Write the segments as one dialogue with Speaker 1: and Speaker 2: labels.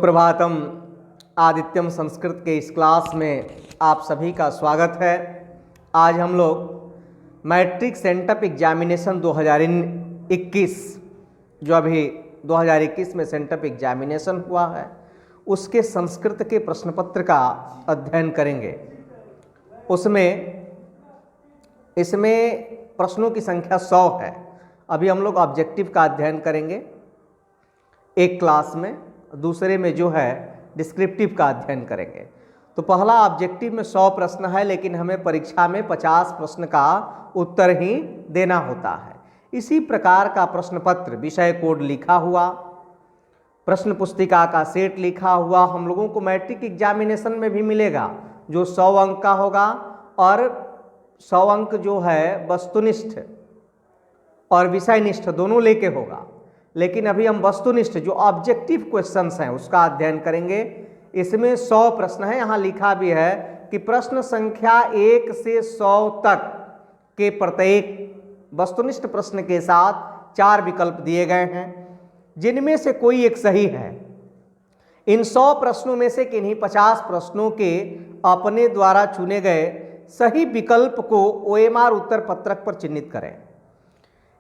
Speaker 1: सुप्रभातम। आदित्यम संस्कृत के इस क्लास में आप सभी का स्वागत है। आज हम लोग मैट्रिक सेंटअप एग्जामिनेशन 2021 जो अभी 2021 में सेंटअप एग्जामिनेशन हुआ है उसके संस्कृत के प्रश्न पत्र का अध्ययन करेंगे। इसमें प्रश्नों की संख्या 100 है। अभी हम लोग ऑब्जेक्टिव का अध्ययन करेंगे एक क्लास में, दूसरे में जो है डिस्क्रिप्टिव का अध्ययन करेंगे। तो पहला ऑब्जेक्टिव में 100 प्रश्न है, लेकिन हमें परीक्षा में 50 प्रश्न का उत्तर ही देना होता है। इसी प्रकार का प्रश्न पत्र, विषय कोड लिखा हुआ, प्रश्न पुस्तिका का सेट लिखा हुआ हम लोगों को मैट्रिक एग्जामिनेशन में भी मिलेगा, जो 100 अंक का होगा और 100 अंक जो है वस्तुनिष्ठ और विषयनिष्ठ दोनों लेके होगा। लेकिन अभी हम वस्तुनिष्ठ जो ऑब्जेक्टिव क्वेश्चंस हैं उसका अध्ययन करेंगे। इसमें 100 प्रश्न है। यहाँ लिखा भी है कि प्रश्न संख्या 1 से 100 तक के प्रत्येक वस्तुनिष्ठ प्रश्न के साथ 4 विकल्प दिए गए हैं, जिनमें से कोई एक सही है। इन 100 प्रश्नों में से किन्हीं 50 प्रश्नों के अपने द्वारा चुने गए सही विकल्प को OMR उत्तर पत्रक पर चिन्हित करें।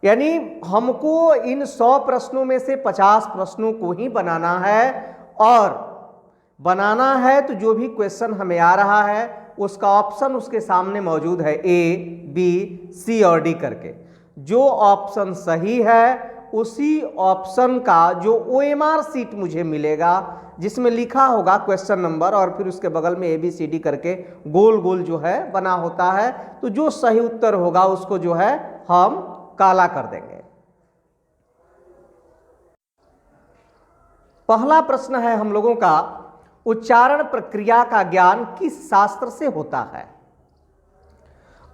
Speaker 1: यानी हमको इन 100 प्रश्नों में से 50 प्रश्नों को ही बनाना है, और बनाना है तो जो भी क्वेश्चन हमें आ रहा है उसका ऑप्शन उसके सामने मौजूद है, A, B, C और D करके। जो ऑप्शन सही है उसी ऑप्शन का जो OMR सीट मुझे मिलेगा, जिसमें लिखा होगा क्वेश्चन नंबर और फिर उसके बगल में ABCD करके गोल गोल जो है बना होता है, तो जो सही उत्तर होगा उसको जो है हम काला कर देंगे। पहला प्रश्न है हम लोगों का, उच्चारण प्रक्रिया का ज्ञान किस शास्त्र से होता है?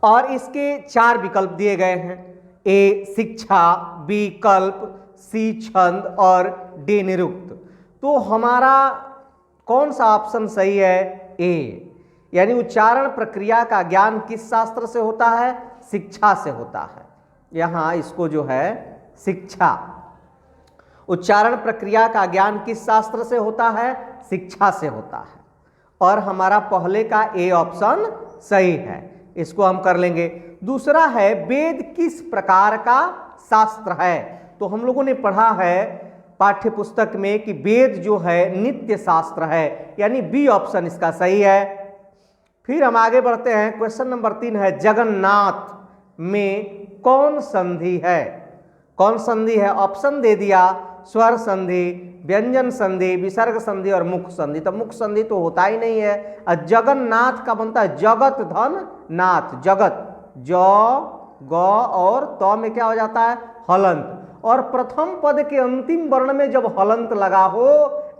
Speaker 1: और इसके 4 विकल्प दिए गए हैं, A शिक्षा, B कल्प, C छंद और D निरुक्त। तो हमारा कौन सा ऑप्शन सही है? A, यानी उच्चारण प्रक्रिया का ज्ञान किस शास्त्र से होता है? शिक्षा से होता है। यहाँ इसको जो है शिक्षा, उच्चारण प्रक्रिया का ज्ञान किस शास्त्र से होता है? शिक्षा से होता है। और हमारा पहले का A ऑप्शन सही है, इसको हम कर लेंगे। दूसरा है, वेद किस प्रकार का शास्त्र है? तो हम लोगों ने पढ़ा है पाठ्य पुस्तक में कि वेद जो है नित्य शास्त्र है, यानी B ऑप्शन इसका सही है। फिर हम आगे बढ़ते हैं। क्वेश्चन नंबर 3 है, जगन्नाथ में कौन संधि है? कौन संधि है? ऑप्शन दे दिया, स्वर संधि, व्यंजन संधि, विसर्ग संधि और मुख संधि। तो मुख संधि तो होता ही नहीं है। जगन्नाथ का बनता है जगत धन नाथ। जगत ज ग और त में क्या हो जाता है? हलंत। और प्रथम पद के अंतिम वर्ण में जब हलंत लगा हो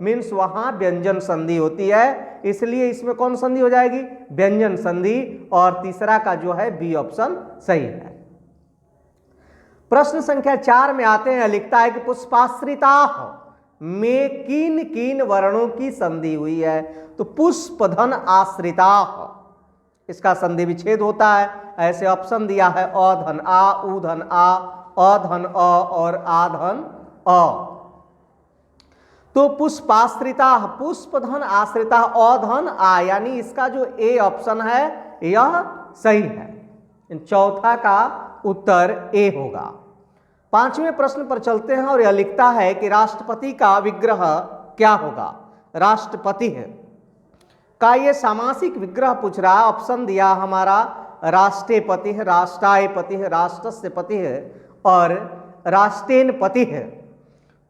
Speaker 1: मीन्स वहां व्यंजन संधि होती है, इसलिए इसमें कौन संधि हो जाएगी? व्यंजन संधि। और तीसरा का जो है B ऑप्शन सही है। प्रश्न संख्या 4 में आते हैं। लिखता है कि पुष्पाश्रिता में किन किन वर्णों की संधि हुई है? तो पुष्पधन आश्रिता, इसका संधि विच्छेद होता है। ऐसे ऑप्शन दिया है, अ धन आ, उ धन आ, अ धन अ और आ धन अ। तो पुष्पाश्रिता, पुष्पधन आश्रिता, अ धन आ, यानी इसका जो A ऑप्शन है यह सही है। चौथा का उत्तर A होगा। 5वें प्रश्न पर चलते हैं और यह लिखता है कि राष्ट्रपति का विग्रह क्या होगा? राष्ट्रपति का ये सामासिक विग्रह पूछ रहा है। ऑप्शन दिया हमारा, राष्ट्रपति है, राष्ट्रायपति है, राष्ट्रस्य पति है और राष्ट्रेन पति है।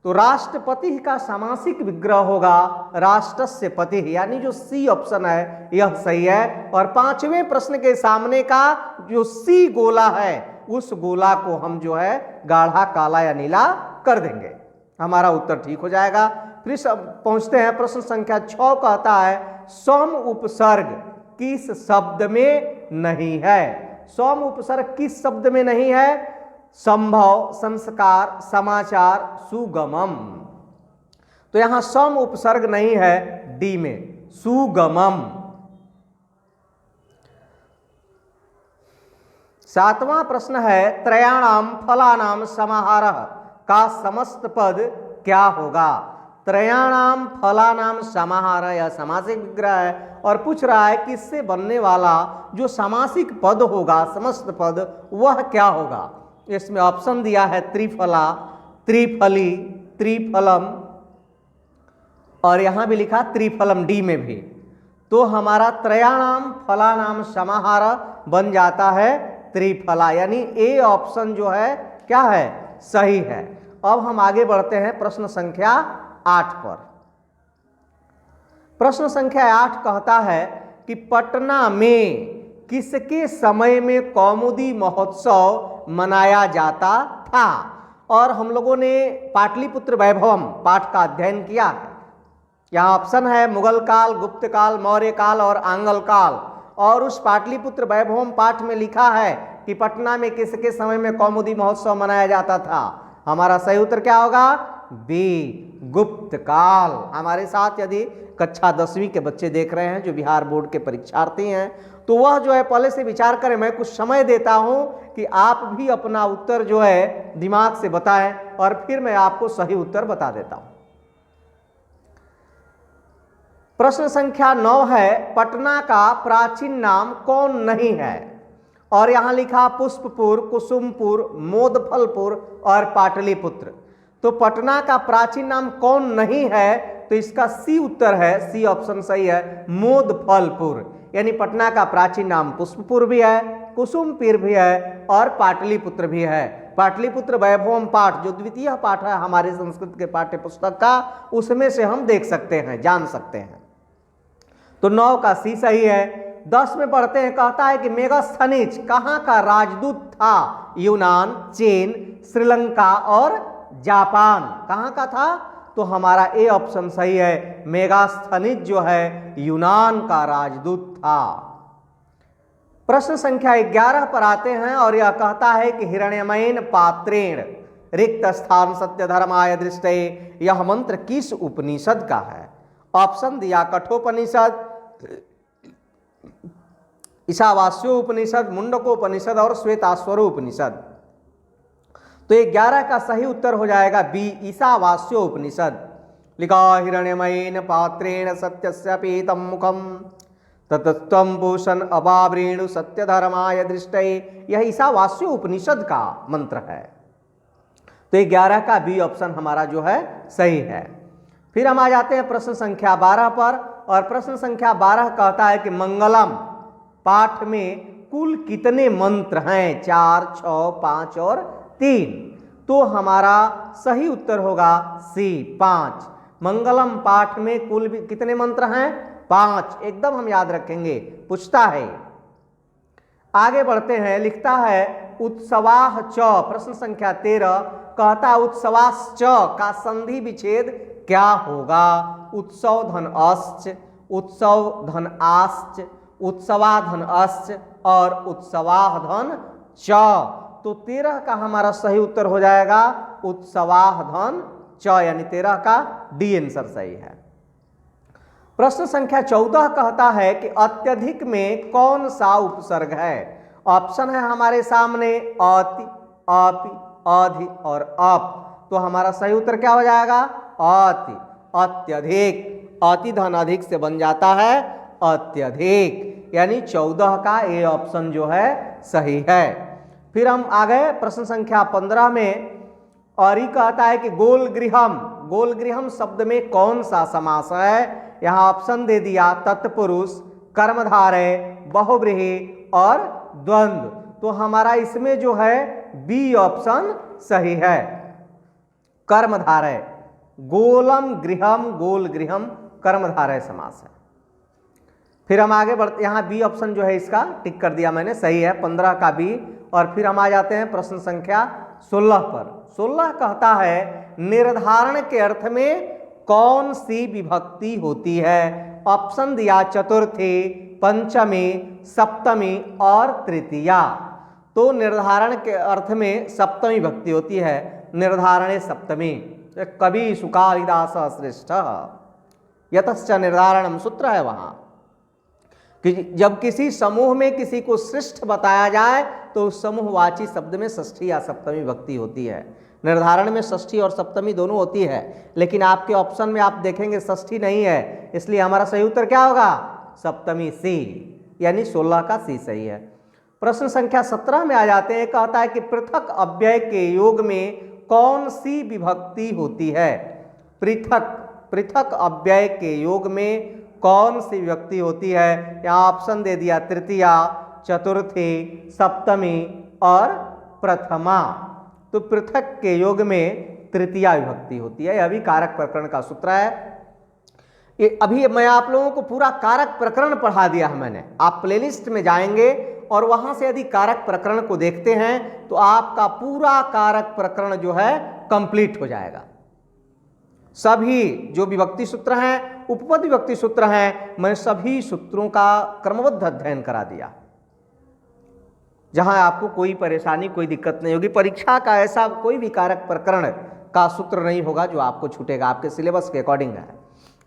Speaker 1: तो राष्ट्रपति का सामासिक विग्रह होगा राष्ट्रस्य पति, यानी जो C ऑप्शन है यह सही है। और 5वें प्रश्न के सामने का जो C गोला है उस गोला को हम जो है गाढ़ा काला या नीला कर देंगे, हमारा उत्तर ठीक हो जाएगा। फिर पहुंचते हैं प्रश्न संख्या 6। कहता है, सम उपसर्ग किस शब्द में नहीं है? सम उपसर्ग किस शब्द में नहीं है? संभव, संस्कार, समाचार, सुगमम। तो यहां सम उपसर्ग नहीं है D में, सुगमम। 7वां प्रश्न है, त्रयाणाम फलानाम समाहारः का समस्त पद क्या होगा? त्रयाणाम फलानाम समाहार, या समासिक विग्रह है और पूछ रहा है कि इससे बनने वाला जो समासिक पद होगा, समस्त पद, वह क्या होगा। इसमें ऑप्शन दिया है त्रिफला, त्रिफली, त्रिफलम, और यहां भी लिखा त्रिफलम, डी में भी। तो हमारा त्रयाणाम फलानाम समाहार बन जाता है त्रिफला, यानी ए ऑप्शन जो है क्या है, सही है। अब हम आगे बढ़ते हैं प्रश्न संख्या 8 पर। प्रश्न संख्या 8 कहता है कि पटना में किसके समय में कौमुदी महोत्सव मनाया जाता था। और हम लोगों ने पाटलिपुत्र वैभवम पाठ का अध्ययन किया है। यहाँ ऑप्शन है मुगल काल, गुप्त काल, मौर्य काल और आंगल काल। और उस पाटलिपुत्र वैभवम पाठ में लिखा है कि पटना में किसके समय में कौमुदी महोत्सव मनाया जाता था। हमारा सही उत्तर क्या होगा, बी, गुप्त काल। हमारे साथ यदि कक्षा 10वीं के बच्चे देख रहे हैं जो बिहार बोर्ड के परीक्षार्थी हैं, तो वह जो है पहले से विचार करें। मैं कुछ समय देता हूं कि आप भी अपना उत्तर जो है दिमाग से बताएं और फिर मैं आपको सही उत्तर बता देता हूं। प्रश्न संख्या 9 है, पटना का प्राचीन नाम कौन नहीं है। और यहां लिखा पुष्पपुर, कुसुमपुर, मोदफलपुर और पाटलिपुत्र। तो पटना का प्राचीन नाम कौन नहीं है, तो इसका सी उत्तर है, सी ऑप्शन सही है, मोदफलपुर। यानी पटना का प्राचीन नाम पुष्पपुर भी है, कुसुमपुर भी है और पाटलिपुत्र भी है। पाटलिपुत्र वैभवम पाठ जो द्वितीय पाठ है हमारे संस्कृत के पाठ्य पुस्तक का, उसमें से हम देख सकते हैं, जान सकते हैं। तो 9 का सी सही है। 10 में पढ़ते हैं, कहता है कि मेगास्थनीज कहाँ का राजदूत था। यूनान, चीन, श्रीलंका और जापान। कहाँ का था, तो हमारा ए ऑप्शन सही है, मेगास्थनीज जो है यूनान का राजदूत था। प्रश्न संख्या 11 पर आते हैं और यह कहता है कि हिरण्यमयेन पात्रेण रिक्त स्थान सत्य धर्माय दृष्टे, यह मंत्र किस उपनिषद का है। ऑप्शन दिया कठोपनिषद, ईशावास्यो उपनिषद, मुंडकोपनिषद और श्वेताश्वरो उपनिषद। तो 11 का सही उत्तर हो जाएगा बी, ईशावास्यो उपनिषद। लिखा हिरण्यमयेन पात्रेण सत्यस्य पीतम मुखम ततस्त्वं भूषण अबावृणु सत्य धर्माय दृष्टे, यह ईशावास्यो उपनिषद का मंत्र है। तो 11 का बी ऑप्शन हमारा जो है सही है। फिर हम आ जाते हैं प्रश्न संख्या 12 पर। और प्रश्न संख्या 12 कहता है कि मंगलम पाठ में कुल कितने मंत्र हैं, 4, 6, 5 और 3। तो हमारा सही उत्तर होगा सी, 5। मंगलम पाठ में कुल कितने मंत्र हैं, 5। एकदम हम याद रखेंगे, पूछता है। आगे बढ़ते हैं, लिखता है उत्सवाह च, प्रश्न संख्या 13 कहता है उत्सवाश्च का संधि विच्छेद क्या होगा। उत्सव धन अस्च, उत्सव धन आश्च, उत्सवा धन अस्च और उत्सवाह धन च। तो 13 का हमारा सही उत्तर हो जाएगा उत्सवाह धन च, यानी 13 का डी आंसर सही है। प्रश्न संख्या 14 कहता है कि अत्यधिक में कौन सा उपसर्ग है। ऑप्शन है हमारे सामने अति, अपि, अधि और अप। तो हमारा सही उत्तर क्या हो जाएगा, अति, अत्यधिक। अति धन अधिक से बन जाता है अत्यधिक, यानी 14 का ए ऑप्शन जो है सही है। फिर हम आ गए प्रश्न संख्या 15 में और ये कहता है कि गोलगृहम, गोलगृहम शब्द में कौन सा समास है। यहाँ ऑप्शन दे दिया तत्पुरुष, कर्मधारय, बहुव्रीहि और द्वंद्व। तो हमारा इसमें जो है बी ऑप्शन सही है, कर्मधारय। गोलम गृहम, गोल गृहम कर्मधारय समास है। फिर हम आगे बढ़ते, यहाँ बी ऑप्शन जो है इसका टिक कर दिया मैंने, सही है, 15 का बी। और फिर हम आ जाते हैं प्रश्न संख्या 16 पर। 16 कहता है निर्धारण के अर्थ में कौन सी विभक्ति होती है। ऑप्शन दिया चतुर्थी, पंचमी, सप्तमी और तृतीया। तो निर्धारण के अर्थ में सप्तमी विभक्ति होती है, निर्धारणे सप्तमी। कवि सुकालिदास श्रेष्ठ यतश्च निर्धारणम सूत्र है वहां कि जब किसी समूह में किसी को श्रेष्ठ बताया जाए तो उस समूहवाची शब्द में षष्ठी या सप्तमी विभक्ति होती है। निर्धारण में षष्ठी और सप्तमी दोनों होती है, लेकिन आपके ऑप्शन में आप देखेंगे षष्ठी नहीं है, इसलिए हमारा सही उत्तर क्या होगा? सप्तमी सी, यानी 16 का सी सही है। प्रश्न संख्या 17 में आ जाते हैं। कहता है कि पृथक अव्यय के योग में कौन सी विभक्ति होती है? पृथक अव्यय के योग में कौन सी विभक्ति होती है? यहाँ ऑप्शन दे दिया, तृतीया, चतुर्थी, सप्तमी और प्रथमा। तो पृथक के योग में तृतीया विभक्ति होती है। यह भी कारक प्रकरण का सूत्र है। ये अभी मैं आप लोगों को पूरा कारक प्रकरण पढ़ा दिया है मैंने। आप प्लेलिस्ट में जाएंगे और वहां से यदि कारक प्रकरण को देखते हैं तो आपका पूरा कारक प्रकरण जो है कंप्लीट हो जाएगा। सभी जो विभक्ति सूत्र हैं, उपपद विभक्ति सूत्र हैं, मैं सभी सूत्रों का क्रमबद्ध अध्ययन करा दिया, जहां आपको कोई परेशानी, कोई दिक्कत नहीं होगी। परीक्षा का ऐसा कोई भी कारक प्रकरण का सूत्र नहीं होगा जो आपको छूटेगा, आपके सिलेबस के अकॉर्डिंग है।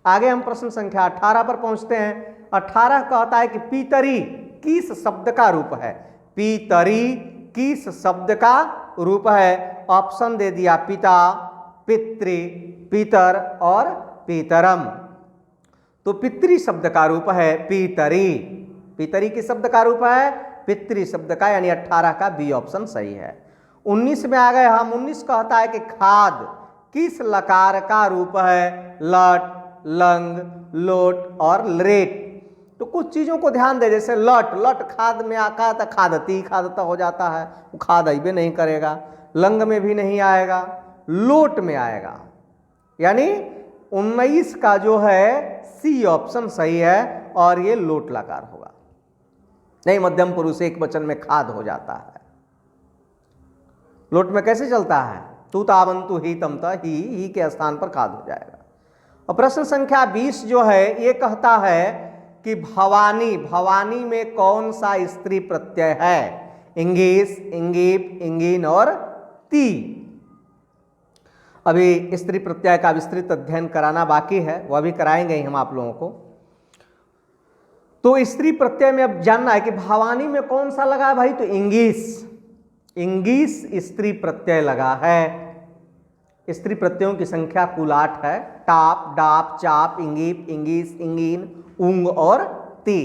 Speaker 1: आगे हम प्रश्न संख्या 18 पर पहुंचते हैं। 18 कहता है कि पीतरी किस शब्द का रूप है? पीतरी किस शब्द का रूप है? ऑप्शन दे दिया, पिता, पितृ, पितर और पितरम। तो पितृ शब्द का रूप है पीतरी। पीतरी किस शब्द का रूप है? पितृ शब्द का, यानी 18 का बी ऑप्शन सही है। 19 में आ गए हम। 19 कहता है कि खाद किस लकार का रूप है? लट, लंग, लोट और लरेट। तो कुछ चीजों को ध्यान दे, जैसे लट, लट खाद में आका था, खादती, खादता हो जाता है, वो खाद अइबे नहीं करेगा। लंग में भी नहीं आएगा, लोट में आएगा, यानी 19 का जो है सी ऑप्शन सही है और ये लोट लकार होगा। नहीं, मध्यम पुरुष एक वचन में खाद हो जाता है। लोट में कैसे चलता है? तू तावंतु ही तमता, ही के स्थान पर खाद हो जाएगा। और प्रश्न संख्या 20 जो है ये कहता है कि भवानी, भवानी में कौन सा स्त्री प्रत्यय है? इंगीस, इंगीप, इंगीन और ती। अभी स्त्री प्रत्यय का विस्तृत अध्ययन कराना बाकी है, वह भी कराएंगे ही हम आप लोगों को। तो स्त्री प्रत्यय में अब जानना है कि भवानी में कौन सा लगा है भाई? तो इंगीस, इंगीस स्त्री प्रत्यय लगा है। स्त्री प्रत्ययों की संख्या कुल 8 है। टाप, डाप, चाप, इंगीप, इंगीस, इंगीन, उंग और ती।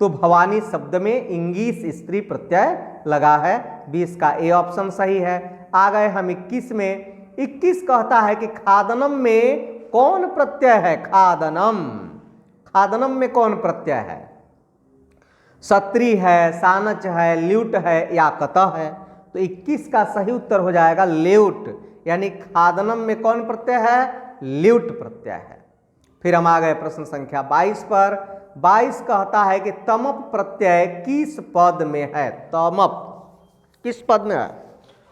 Speaker 1: तो भवानी शब्द में इंगीस स्त्री प्रत्यय लगा है। 20 का ए ऑप्शन सही है। आ गए हम 21 में। 21 कहता है कि खादनम में कौन प्रत्यय है? खादनम, खादनम में कौन प्रत्यय है? सत्री है, सानच है, ल्यूट है या कतः है? तो 21 का सही उत्तर हो जाएगा ल्यूट, यानी खादनम में कौन प्रत्यय है? ल्यूट प्रत्यय है। फिर हम आ गए प्रश्न संख्या 22 पर। 22 कहता है कि तमप प्रत्यय किस पद में है? तमप किस पद में है?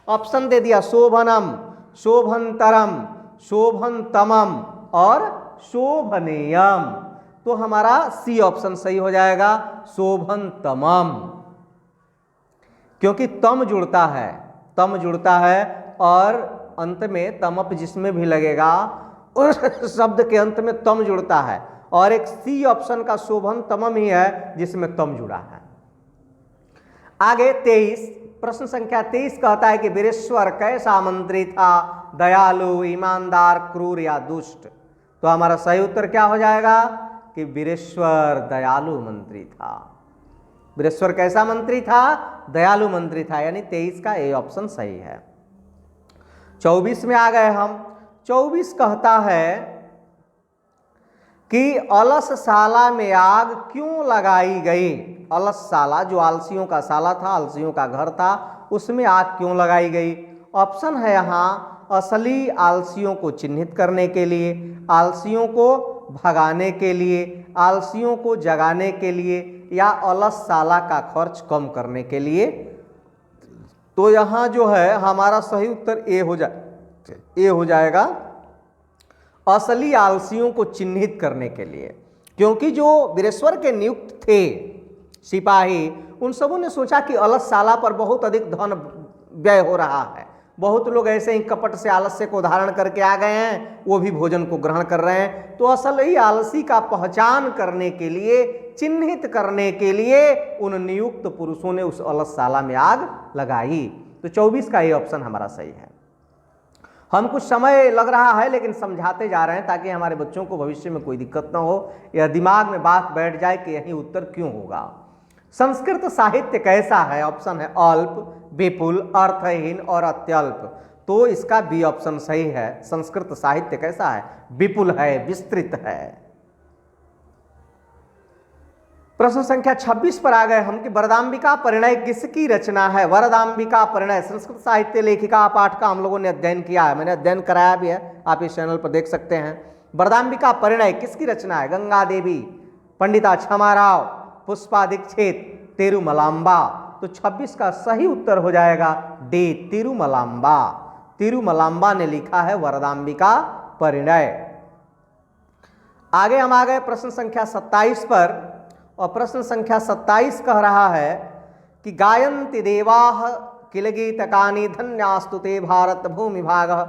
Speaker 1: ऑप्शन दे दिया, शोभनम, शोभनतरम, शोभनतमम और शोभनेयम। तो हमारा सी ऑप्शन सही हो जाएगा, शोभनतमम, क्योंकि तम जुड़ता है, तम जुड़ता है और अंत में तमप जिसमें भी लगेगा उस शब्द के अंत में तम जुड़ता है, और एक सी ऑप्शन का शोभनतमम ही है जिसमें तम जुड़ा है। आगे 23, प्रश्न संख्या 23 कहता है कि वीरेश्वर कैसा मंत्री था? दयालु, ईमानदार, क्रूर या दुष्ट? तो हमारा सही उत्तर क्या हो जाएगा कि वीरेश्वर दयालु मंत्री था। वीरेश्वर कैसा मंत्री था? दयालु मंत्री था, यानी 23 का ए ऑप्शन सही है। 24 में आ गए हम। 24 कहता है कि अलसशाला में आग क्यों लगाई गई? अलसशाला जो आलसियों का शाला था, आलसियों का घर था, उसमें आग क्यों लगाई गई? ऑप्शन है यहाँ असली आलसियों को चिन्हित करने के लिए, आलसियों को भगाने के लिए, आलसियों को जगाने के लिए, या अलसशाला का खर्च कम करने के लिए। तो यहाँ जो है हमारा सही उत्तर ए हो जाएगा, असली आलसियों को चिन्हित करने के लिए। क्योंकि जो वीरेश्वर के नियुक्त थे सिपाही, उन सबों ने सोचा कि अलसशाला पर बहुत अधिक धन व्यय हो रहा है, बहुत लोग ऐसे ही कपट से आलस्य को धारण करके आ गए हैं, वो भी भोजन को ग्रहण कर रहे हैं। तो असल ही आलसी का पहचान करने के लिए, चिन्हित करने के लिए उन नियुक्त पुरुषों ने उस अलसशाला में आग लगाई। तो 24 का ये ऑप्शन हमारा सही है। हम कुछ समय लग रहा है लेकिन समझाते जा रहे हैं ताकि हमारे बच्चों को भविष्य में कोई दिक्कत ना हो, या दिमाग में बात बैठ जाए कि यही उत्तर क्यों होगा। संस्कृत साहित्य कैसा है? ऑप्शन है अल्प, विपुल, अर्थहीन और अत्यल्प। तो इसका बी ऑप्शन सही है। संस्कृत साहित्य कैसा है? विपुल है, विस्तृत है। प्रश्न संख्या 26 पर आ गए हम कि वरदाम्बिका परिणय किसकी रचना है? वरदाम्बिका परिणय संस्कृत साहित्य लेखिका पाठ का हम लोगों ने अध्ययन किया है, मैंने अध्ययन कराया भी है, आप इस चैनल पर देख सकते हैं। वरदाम्बिका परिणय किसकी रचना है? गंगा देवी, पंडिता क्षमाराव, पुष्पा दीक्षित, तिरुमलांबा। तो 26 का सही उत्तर हो जाएगा डी, तिरुमलांबा। तिरुमलांबा ने लिखा है वरदाम्बिका परिणय। आगे हम आ गए प्रश्न संख्या 27 पर, और प्रश्न संख्या 27 कह रहा है कि गायन्ति देवाः किल गीतकानि धन्यास्तु ते भारत भूमि भागः।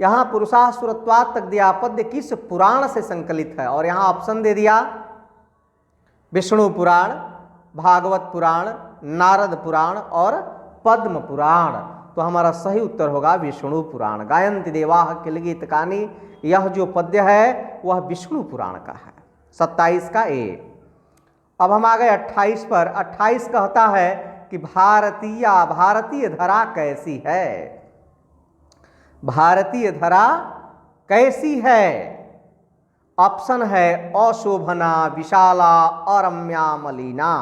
Speaker 1: यहाँ पुरुषाः सुरत्वात् तक दिया पद्य किस पुराण से संकलित है? और यहाँ ऑप्शन दे दिया विष्णु पुराण, भागवत पुराण, नारद पुराण और पद्म पुराण। तो हमारा सही उत्तर होगा विष्णु पुराण। गायन्ति देवाः किल गीतकानि, यह जो पद्य है वह विष्णु पुराण का है। 27 का ए। अब हम आ गए 28 पर। 28 कहता है कि भारतीय धरा कैसी है? भारतीय धरा कैसी है? ऑप्शन है अशोभना, विशाला और रम्या मलिना।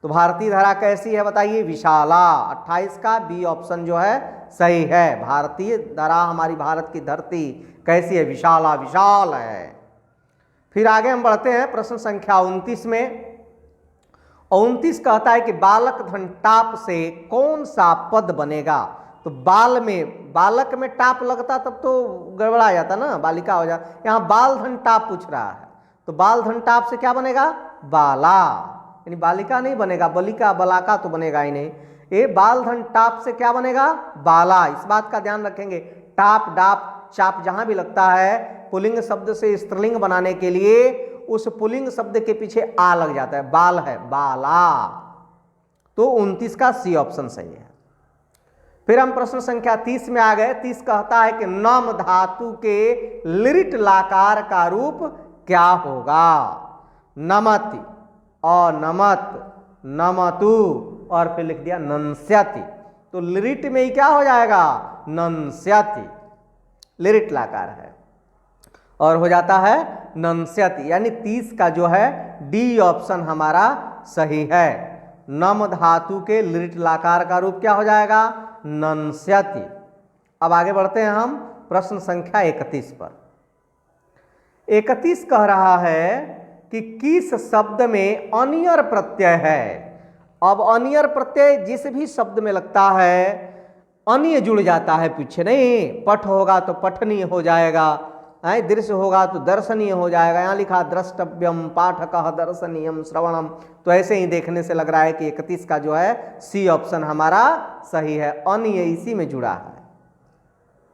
Speaker 1: तो भारतीय धरा कैसी है बताइए? विशाला। 28 का बी ऑप्शन जो है सही है। भारतीय धरा, हमारी भारत की धरती कैसी है? विशाला, विशाल है। फिर आगे हम बढ़ते हैं प्रश्न संख्या 29 में। 29 कहता है कि बालक धन टाप से कौन सा पद बनेगा? तो बालक में टाप लगता तब तो गड़बड़ा जाता ना, बालिका हो जाता। यहाँ बाल धन टाप पूछ रहा है, तो बाल धन टाप से क्या बनेगा? बाला, यानी बालिका नहीं बनेगा, बलिका बलाका तो बनेगा ही नहीं। ये बाल धन टाप से क्या बनेगा? बाला। इस बात का ध्यान रखेंगे, टाप, डाप, चाप जहां भी लगता है पुल्लिंग शब्द से स्त्रीलिंग बनाने के लिए उस पुल्लिंग शब्द के पीछे आ लग जाता है, बाल है, बाला। तो 29 का सी ऑप्शन सही है। फिर हम प्रश्न संख्या 30 में आ गए। 30 कहता है कि नम धातु के लिरिट लाकार का रूप क्या होगा? नमति, अनमत, नमतु और फिर लिख दिया नंस्यति। तो लिरिट में ही क्या हो जाएगा? नंस्यति। लिरिट लाकार है और हो जाता है नंस्यति, यानी 30 का जो है डी ऑप्शन हमारा सही है। नम धातु के लिरिट लाकार का रूप क्या हो जाएगा? नंस्यति। अब आगे बढ़ते हैं हम प्रश्न संख्या 31 पर। 31 कह रहा है कि किस शब्द में अनियर प्रत्यय है? अब अनियर प्रत्यय जिस भी शब्द में लगता है अन्य जुड़ जाता है पीछे, नहीं पठ होगा तो पठनीय हो जाएगा, दृश्य होगा तो दर्शनीय हो जाएगा। यहाँ लिखा द्रष्टव्यम पाठकः दर्शनीयम श्रवणम। तो ऐसे ही देखने से लग रहा है कि 31 का जो है सी ऑप्शन हमारा सही है। अन्य इसी में जुड़ा है,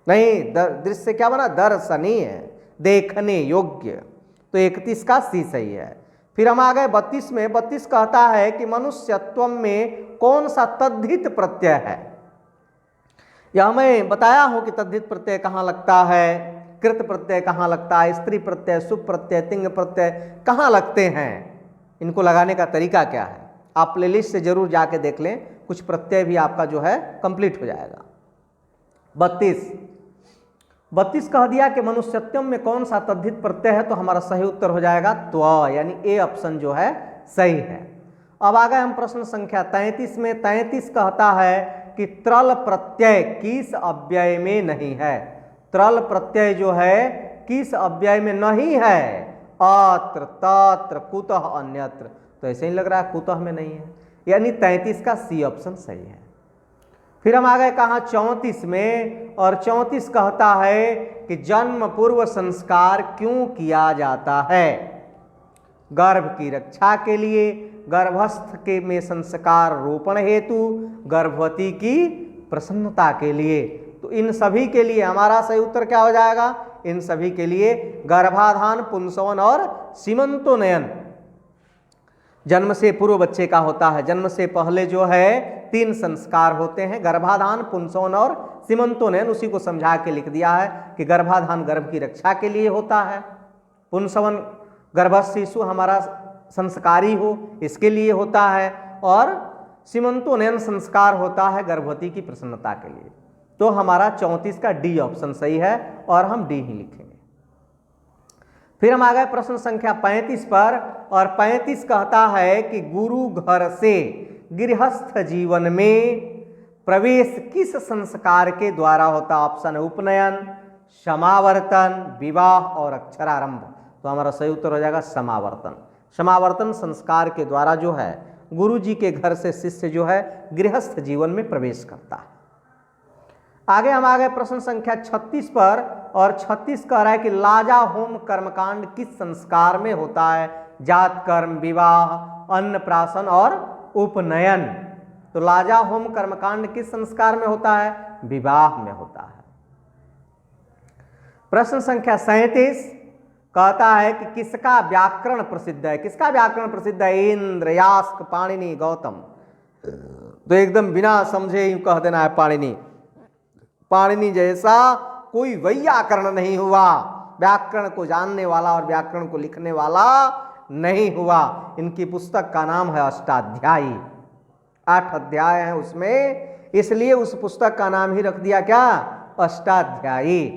Speaker 1: नहीं दृश्य क्या बना? दर्शनीय, देखने योग्य। तो 31 का सी सही है। फिर हम आ गए 32 में। 32 कहता है कि मनुष्यत्व में कौन सा तद्धित प्रत्यय है? यह मैं बताया हूं कि तद्धित प्रत्यय कहाँ लगता है, कृत प्रत्यय कहाँ लगता है, स्त्री प्रत्यय, सुप प्रत्यय, तिंग प्रत्यय कहाँ लगते हैं, इनको लगाने का तरीका क्या है? आप प्लेलिस्ट से जरूर जाके देख लें, कुछ प्रत्यय भी आपका जो है कंप्लीट हो जाएगा। 32 कह दिया कि मनुष्यत्व में कौन सा तद्धित प्रत्यय है, तो हमारा सही उत्तर हो जाएगा त्व, यानी ए ऑप्शन जो है सही है। अब आ गए हम प्रश्न संख्या 33 में। 33 कहता है कि त्रल प्रत्यय किस अव्यय में नहीं है? त्रल प्रत्यय जो है किस अव्यय में नहीं है? अत्र, तत्र, कुतः, अन्यत्र। तो ऐसे ही लग रहा है कुतः में नहीं है, यानी 33 का सी ऑप्शन सही है। फिर हम आ गए कहाँ? 34 में। और 34 कहता है कि जन्म पूर्व संस्कार क्यों किया जाता है? गर्भ की रक्षा के लिए, गर्भस्थ के में संस्कार रोपण हेतु, गर्भवती की प्रसन्नता के लिए। तो इन सभी के लिए हमारा सही उत्तर क्या हो जाएगा? इन सभी के लिए गर्भाधान, पुंसवन और सीमंतोन्नयन। जन्म से पूर्व बच्चे का होता है, जन्म से पहले जो है 3 संस्कार होते हैं, गर्भाधान, पुंसवन और सीमंतोन्नयन। उसी को समझा के लिख दिया है कि गर्भाधान गर्भ की रक्षा के लिए होता है, पुंसवन गर्भस्थ शिशु हमारा संस्कारी हो इसके लिए होता है, और सीमंतोन्नयन संस्कार होता है गर्भवती की प्रसन्नता के लिए। तो हमारा 34 का डी ऑप्शन सही है और हम डी ही लिखेंगे। फिर हम आ गए प्रश्न संख्या 35 पर, और 35 कहता है कि गुरु घर से गृहस्थ जीवन में प्रवेश किस संस्कार के द्वारा होता? ऑप्शन है उपनयन, समावर्तन, विवाह और अक्षरारंभ। तो हमारा सही उत्तर हो जाएगा समावर्तन। समावर्तन संस्कार के द्वारा जो है गुरु जी के घर से शिष्य जो है गृहस्थ जीवन में प्रवेश करता है। आगे हम आ गए प्रश्न संख्या 36 पर, और 36 कह रहा है कि लाजा होम कर्मकांड किस संस्कार में होता है? जात कर्म, विवाह, अन्नप्राशन और उपनयन। तो लाजा होम कर्मकांड किस संस्कार में होता है? विवाह में होता है। प्रश्न संख्या 37 कहता है कि किसका व्याकरण प्रसिद्ध है? किसका व्याकरण प्रसिद्ध है? इंद्र, यास्क, पाणिनि, गौतम। तो एकदम बिना समझे ही कह देना है पाणिनि। पाणिनि जैसा कोई व्याकरण नहीं हुआ, व्याकरण को जानने वाला और व्याकरण को लिखने वाला नहीं हुआ। इनकी पुस्तक का नाम है अष्टाध्यायी, 8 अध्याय हैं उसमें, इसलिए उस पुस्तक का नाम ही रख दिया क्या? अष्टाध्यायी।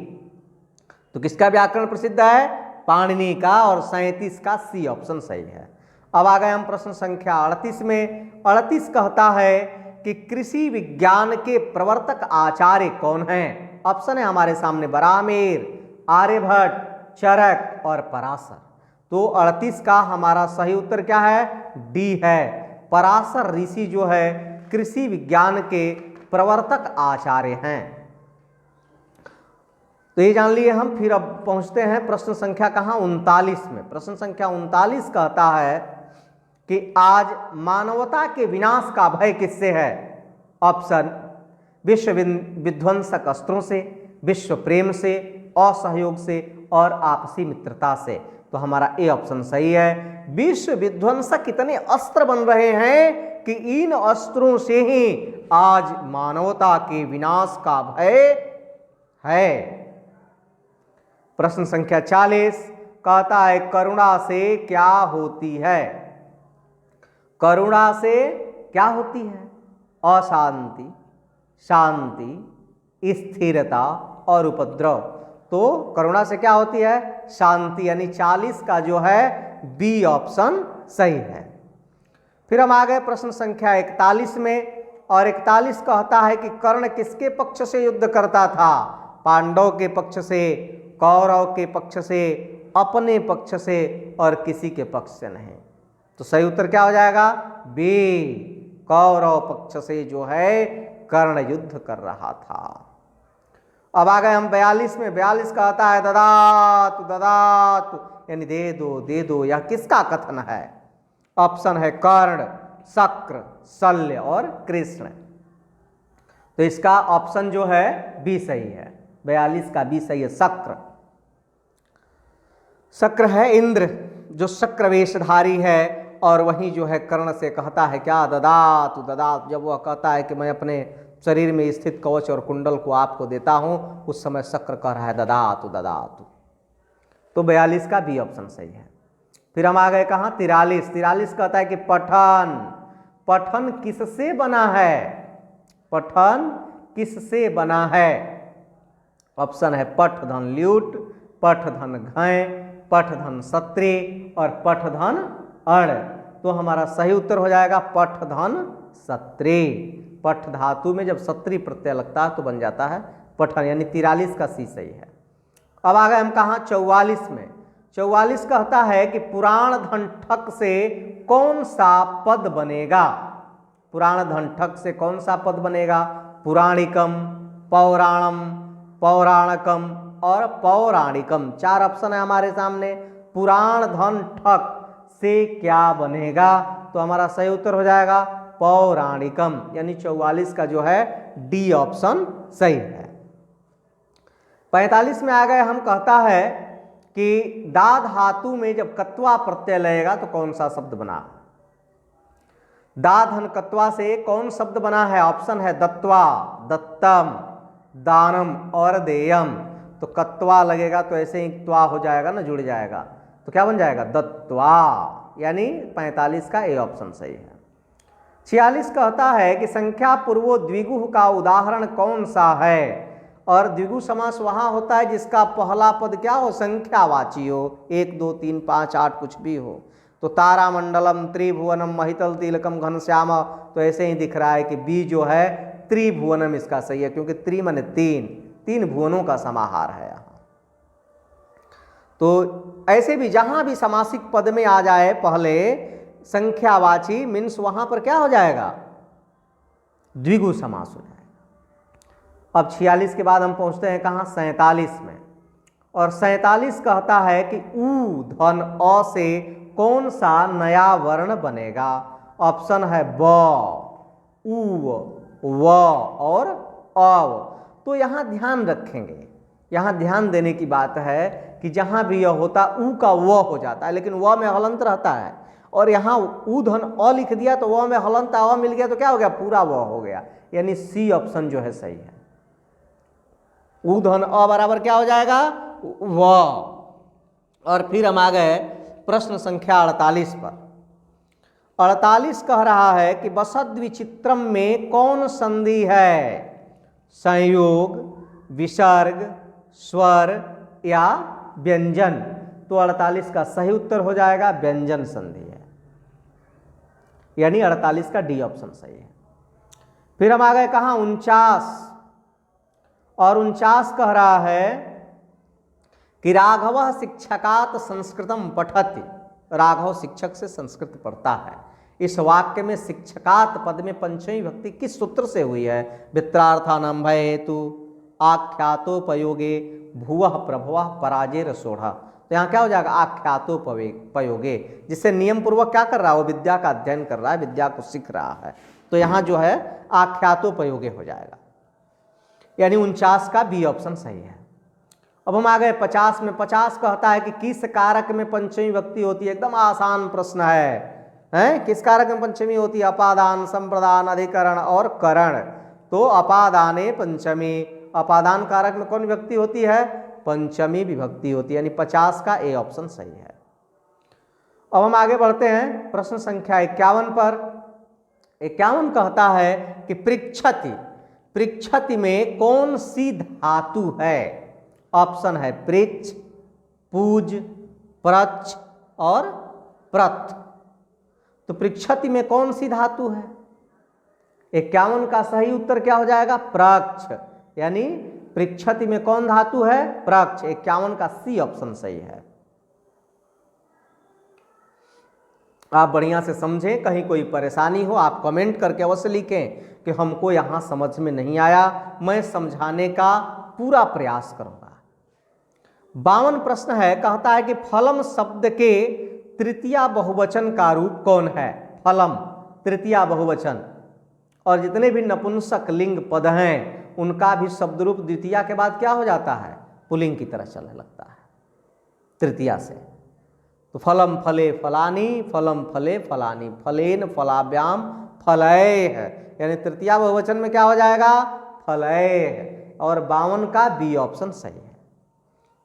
Speaker 1: तो किसका व्याकरण प्रसिद्ध है? पाणिनि का, और 37 का सी ऑप्शन सही है। अब आ गए हम प्रश्न संख्या 38 में। 38 कहता है कि कृषि विज्ञान के प्रवर्तक आचार्य कौन हैं? ऑप्शन है हमारे सामने बराहमिर, आर्यभट्ट, चरक और पराशर। तो 38 का हमारा सही उत्तर क्या है? डी है। पराशर ऋषि जो है कृषि विज्ञान के प्रवर्तक आचार्य हैं। तो ये जान लिए हम। फिर अब पहुंचते हैं प्रश्न संख्या कहाँ? 39 में। प्रश्न संख्या 39 कहता है कि आज मानवता के विनाश का भय किससे है? ऑप्शन विश्व विध्वंसक अस्त्रों से, विश्व प्रेम से, असहयोग से और आपसी मित्रता से। तो हमारा ए ऑप्शन सही है। विश्व विध्वंसक इतने अस्त्र बन रहे हैं कि इन अस्त्रों से ही आज मानवता के विनाश का भय है। प्रश्न संख्या 40 कहता है करुणा से क्या होती है? करुणा से क्या होती है? अशांति, शांति, स्थिरता और उपद्रव। तो करुणा से क्या होती है? शांति, यानी 40 का जो है बी ऑप्शन सही है। फिर हम आ गए प्रश्न संख्या 41 में, और 41 कहता है कि कर्ण किसके पक्ष से युद्ध करता था? पांडव के पक्ष से, कौरव के पक्ष से, अपने पक्ष से और किसी के पक्ष से नहीं। तो सही उत्तर क्या हो जाएगा? बी, कौरव पक्ष से जो है कर्ण युद्ध कर रहा था। अब आ गए हम 42 में। 42 कहता है ददातु ददातु, यानी दे दो दे दो। यह किसका कथन है? ऑप्शन है कर्ण, शक्र, शल्य और कृष्ण। तो इसका ऑप्शन जो है बी सही है। 42 का बी सही है, शक्र। शक्र है इंद्र जो शक्र वेशधारी है, और वहीं जो है कर्ण से कहता है क्या? ददातु ददातु। जब वह कहता है कि मैं अपने शरीर में स्थित कवच और कुंडल को आपको देता हूं, उस समय शक्र कह रहा है ददातु ददातु। तो 42 का बी ऑप्शन सही है। फिर हम आ गए कहाँ? 43। 43 कहता है कि पठन, पठन किससे बना है? पठन किससे बना है? ऑप्शन है पठधन ल्यूट, पठधन घय, पठधन सत्रे और पठधन अण। तो हमारा सही उत्तर हो जाएगा पठधन सत्रे। पठ धातु में जब सत्री प्रत्यय लगता है तो बन जाता है पठन, यानी 43 का सी सही है। अब आ गए हम कहाँ? 44 में। 44 कहता है कि पुराण धनठक से कौन सा पद बनेगा? पुराण धनठक से कौन सा पद बनेगा? पुराणिकम, पौराणम, पौराणकम और पौराणिकम। 4 ऑप्शन है हमारे सामने। पुराण धन ठक से क्या बनेगा? तो हमारा सही उत्तर हो जाएगा पौराणिकम, यानी 44 का जो है डी ऑप्शन सही है। 45 में आ गए हम, कहता है कि दा धातु में जब कत्वा प्रत्यय लगेगा तो कौन सा शब्द बना। दा धन कत्वा से कौन शब्द बना है? ऑप्शन है दत्वा, दत्तम, दानम और देयम। तो कत्वा लगेगा तो ऐसे ही त्वा हो जाएगा ना, जुड़ जाएगा, तो क्या बन जाएगा? दत्वा, यानी 45 का ए ऑप्शन सही है। 46 कहता है कि संख्या पूर्वो द्विगुह का उदाहरण कौन सा है? और द्विगु समास वहां होता है जिसका पहला पद क्या हो? संख्यावाची हो, 1 2 3 5 8 कुछ भी हो। तो तारामंडलम, त्रिभुवनम, महितल तिलकम, घनश्याम, तो ऐसे ही दिख रहा है कि बी जो है त्रिभुवनम इसका सही है, क्योंकि त्रि माने तीन भुवनों का समाहार है यहाँ। तो ऐसे भी जहां भी समासिक पद में आ जाए पहले संख्यावाची, मीन्स वहां पर क्या हो जाएगा? द्विगु समास हो जाएगा। अब 46 के बाद हम पहुंचते हैं कहां? 47 में। और 47 कहता है कि ऊ धन अ से कौन सा नया वर्ण बनेगा? ऑप्शन है ब, उ, व और अव। तो यहां ध्यान रखेंगे, यहां ध्यान देने की बात है कि जहां भी यह होता ऊ का व हो जाता है, लेकिन व में हलंत रहता है, और यहाँ ऊ धन अ लिख दिया तो व में हलंत अ मिल गया, तो क्या हो गया? पूरा व हो गया, यानी सी ऑप्शन जो है सही है। ऊ धन अ बराबर क्या हो जाएगा? व। और फिर हम आ गए प्रश्न संख्या 48 पर। 48 कह रहा है कि बसद्विचित्रम में कौन संधि है? संयोग, विसर्ग, स्वर या व्यंजन? तो 48 का सही उत्तर हो जाएगा व्यंजन संधि है, यानी 48 का डी ऑप्शन सही है। फिर हम आ गए कहां? 49। और 49 कह रहा है कि राघव शिक्षकात संस्कृतम पठति। राघव शिक्षक से संस्कृत पढ़ता है। इस वाक्य में शिक्षकात पद में पंचमी विभक्ति किस सूत्र से हुई है? वित्रार्थानम भय हेतु आख्यातोपयोगे भुवः प्रभवः पराजेर सोढ़ा। तो यहाँ क्या हो जाएगा? आख्यातोपयोगे, जिससे नियम पूर्वक क्या कर रहा है? वो विद्या का अध्ययन कर रहा है, विद्या को सीख रहा है। तो यहाँ जो है आख्यातोपयोगे हो जाएगा, यानी 49 का बी ऑप्शन सही है। अब हम आ गए 50 में। 50 कहता है कि किस कारक में पंचमी विभक्ति होती है? एकदम आसान प्रश्न है? किस कारक में पंचमी होती है? अपादान, संप्रदान, अधिकरण और करण। तो अपादाने पंचमी, अपादान कारक में कौन विभक्ति होती है? पंचमी विभक्ति होती है, यानी 50 का ए ऑप्शन सही है। अब हम आगे बढ़ते हैं प्रश्न संख्या 51 पर। 51 कहता है कि पृच्छति, पृच्छति में कौन सी धातु है? ऑप्शन है पृच्छ, पूज, प्रच्छ और प्रथ। तो पृच्छति में कौन सी धातु है? 51 का सही उत्तर क्या हो जाएगा? प्रच्छ, यानी पृच्छति में कौन धातु है? प्रच्छ। 51 का सी ऑप्शन सही है। आप बढ़िया से समझें, कहीं कोई परेशानी हो आप कमेंट करके अवश्य लिखें कि हमको यहाँ समझ में नहीं आया, मैं समझाने का पूरा प्रयास करूँगा। 52 प्रश्न है, कहता है कि फलम शब्द के तृतीया बहुवचन का रूप कौन है? फलम तृतीया बहुवचन, और जितने भी नपुंसक लिंग पद हैं उनका भी शब्द रूप द्वितीया के बाद क्या हो जाता है? पुल्लिंग की तरह चलने लगता है तृतीया से। तो फलम फले फलानी, फलम फले फलानी, फलेन फलाभ्याम फलय है, यानी तृतीया बहुवचन में क्या हो जाएगा? फलय है। और 52 का बी ऑप्शन सही है।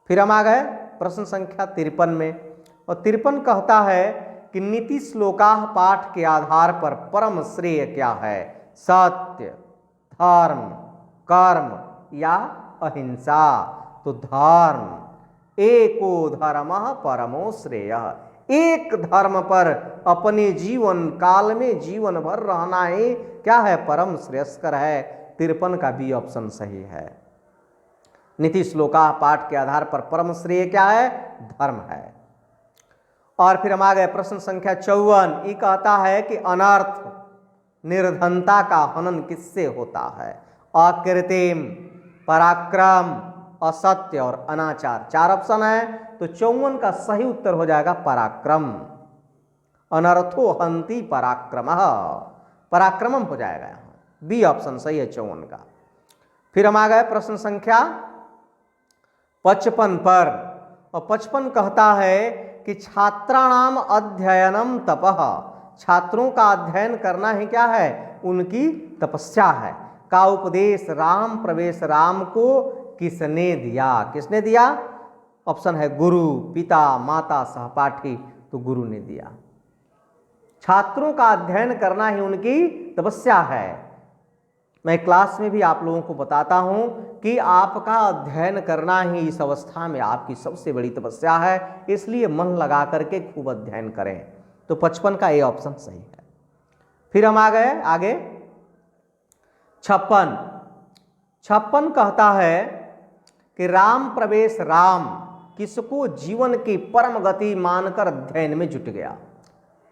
Speaker 1: फिर हम आ गए प्रश्न संख्या 53 में। और 53 कहता है कि नीति श्लोकाः पाठ के आधार पर परम श्रेय क्या है? सत्य, धर्म, कर्म या अहिंसा? तो धर्म। एको धर्मः परमो श्रेयः, एक धर्म पर अपने जीवन काल में जीवन भर रहना ही क्या है? परम श्रेयस्कर है। 53 का बी ऑप्शन सही है। नीति श्लोका पाठ के आधार पर परम श्रेय क्या है? धर्म है। और फिर हम आ गए प्रश्न संख्या 54। ये कहता है कि अनर्थ निर्धनता का हनन किससे होता है? अकृत्रिम, पराक्रम, असत्य और अनाचार। 4 ऑप्शन है, तो 54 का सही उत्तर हो जाएगा पराक्रम। अनर्थो हंति पराक्रमः, पराक्रमम हो जाएगा यहाँ, बी ऑप्शन सही है 54 का। फिर हम आ गए प्रश्न संख्या 55 पर, और 55 कहता है कि छात्राणाम अध्ययनम तपः, छात्रों का अध्ययन करना ही क्या है, उनकी तपस्या है। का उपदेश राम प्रवेश राम को किसने दिया, किसने दिया, ऑप्शन है गुरु, पिता, माता, सहपाठी, तो गुरु ने दिया। छात्रों का अध्ययन करना ही उनकी तपस्या है। मैं क्लास में भी आप लोगों को बताता हूं कि आपका अध्ययन करना ही इस अवस्था में आपकी सबसे बड़ी तपस्या है, इसलिए मन लगा करके खूब अध्ययन करें। तो 55 का ए ऑप्शन सही है। फिर हम आ गए आगे 56 कहता है कि राम प्रवेश राम किसको जीवन की परम गति मानकर अध्ययन में जुट गया।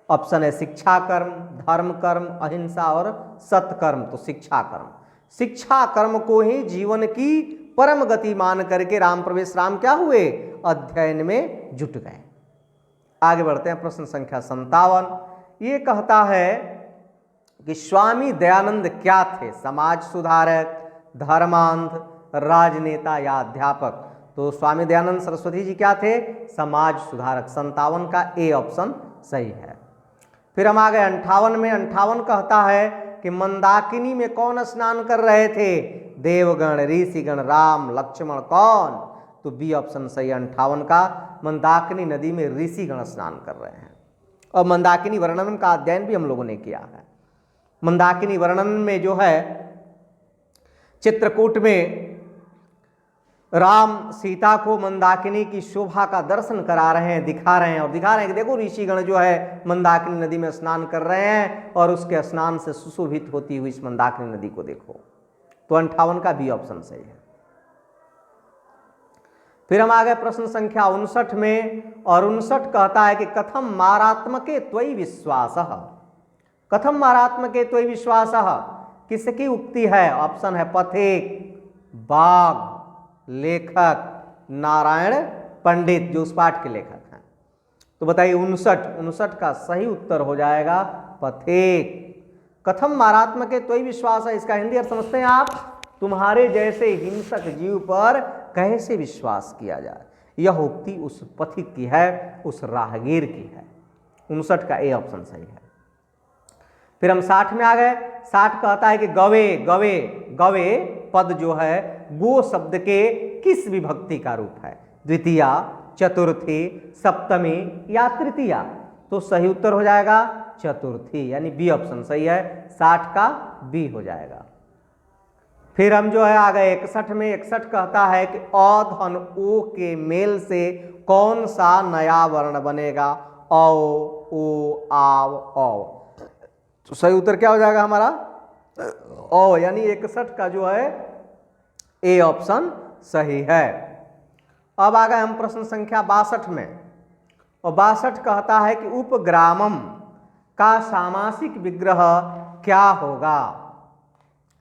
Speaker 1: ऑप्शन है शिक्षा कर्म, धर्म कर्म, अहिंसा और सत्कर्म, तो शिक्षा कर्म। शिक्षा कर्म को ही जीवन की परम गति मान करके राम प्रवेश राम क्या हुए, अध्ययन में जुट गए। आगे बढ़ते हैं प्रश्न संख्या 57। ये कहता है कि स्वामी दयानंद क्या थे, समाज सुधारक, धर्मांध, राजनेता या अध्यापक। तो स्वामी दयानंद सरस्वती जी क्या थे, समाज सुधारक। 57 का ए ऑप्शन सही है। फिर हम आ गए 58 में। 58 कहता है कि मंदाकिनी में कौन स्नान कर रहे थे, देवगण, ऋषिगण, राम, लक्ष्मण, कौन, तो बी ऑप्शन सही है 58 का। मंदाकिनी नदी में ऋषिगण स्नान कर रहे हैं। और मंदाकिनी वर्णन का अध्ययन भी हम लोगों ने किया है। मंदाकिनी वर्णन में जो है चित्रकूट में राम सीता को मंदाकिनी की शोभा का दर्शन करा रहे हैं, दिखा रहे हैं, और दिखा रहे हैं कि देखो ऋषिगण जो है मंदाकिनी नदी में स्नान कर रहे हैं, और उसके स्नान से सुशोभित होती हुई इस मंदाकिनी नदी को देखो। तो 58 का बी ऑप्शन सही है। फिर हम आ गए प्रश्न संख्या 59 में, और 59 कहता है कि कथम मारात्मके त्वयि विश्वासः, कथम मारात्मके त्वयि विश्वासः किसकी उक्ति है। ऑप्शन है पथिक, बाघ, लेखक, नारायण पंडित, जो उस पाठ के लेखक हैं। तो बताइए 59 का सही उत्तर हो जाएगा पथिक। कथम मारात्मके त्वयि विश्वास है, इसका हिंदी अर्थ समझते हैं आप, तुम्हारे जैसे हिंसक जीव पर कैसे विश्वास किया जाए। यह उक्ति उस पथिक की है, उस राहगीर की है। 59 का ए ऑप्शन सही है। फिर हम 60 में आ गए। 60 कहता है कि गवे, गवे, गवे पद जो है गो शब्द के किस विभक्ति का रूप है, द्वितीया, चतुर्थी, सप्तमी या तृतीया। तो सही उत्तर हो जाएगा चतुर्थी, यानी बी ऑप्शन सही है। 60 का बी हो जाएगा। फिर हम जो है आ गए 61 में। 61 कहता है कि औ धन ओ के मेल से कौन सा नया वर्ण बनेगा, औ, ओ, आव, औ। तो सही उत्तर क्या हो जाएगा हमारा, ओ, यानी 61 का जो है ए ऑप्शन सही है। अब आ गए हम प्रश्न संख्या 62 में, और 62 कहता है कि उपग्रामम का सामासिक विग्रह क्या होगा।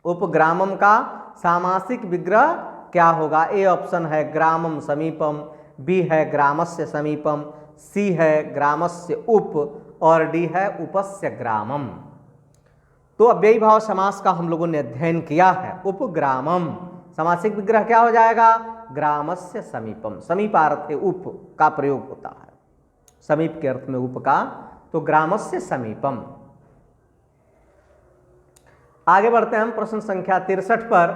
Speaker 1: उपग्रामम का सामासिक विग्रह क्या होगा। ए ऑप्शन है ग्रामम समीपम, बी है ग्रामस्य समीपम, सी है ग्रामस्य उप, और डी है उपस्य ग्रामम। तो अव्ययी भाव समास का हम लोगों ने अध्ययन किया है। उपग्रामम सामासिक विग्रह क्या हो जाएगा, ग्रामस्य समीपम। समीपार्थे उप का प्रयोग होता है, समीप के अर्थ में उप का, तो ग्रामस्य समीपम। आगे बढ़ते हैं हम प्रश्न संख्या 63 पर,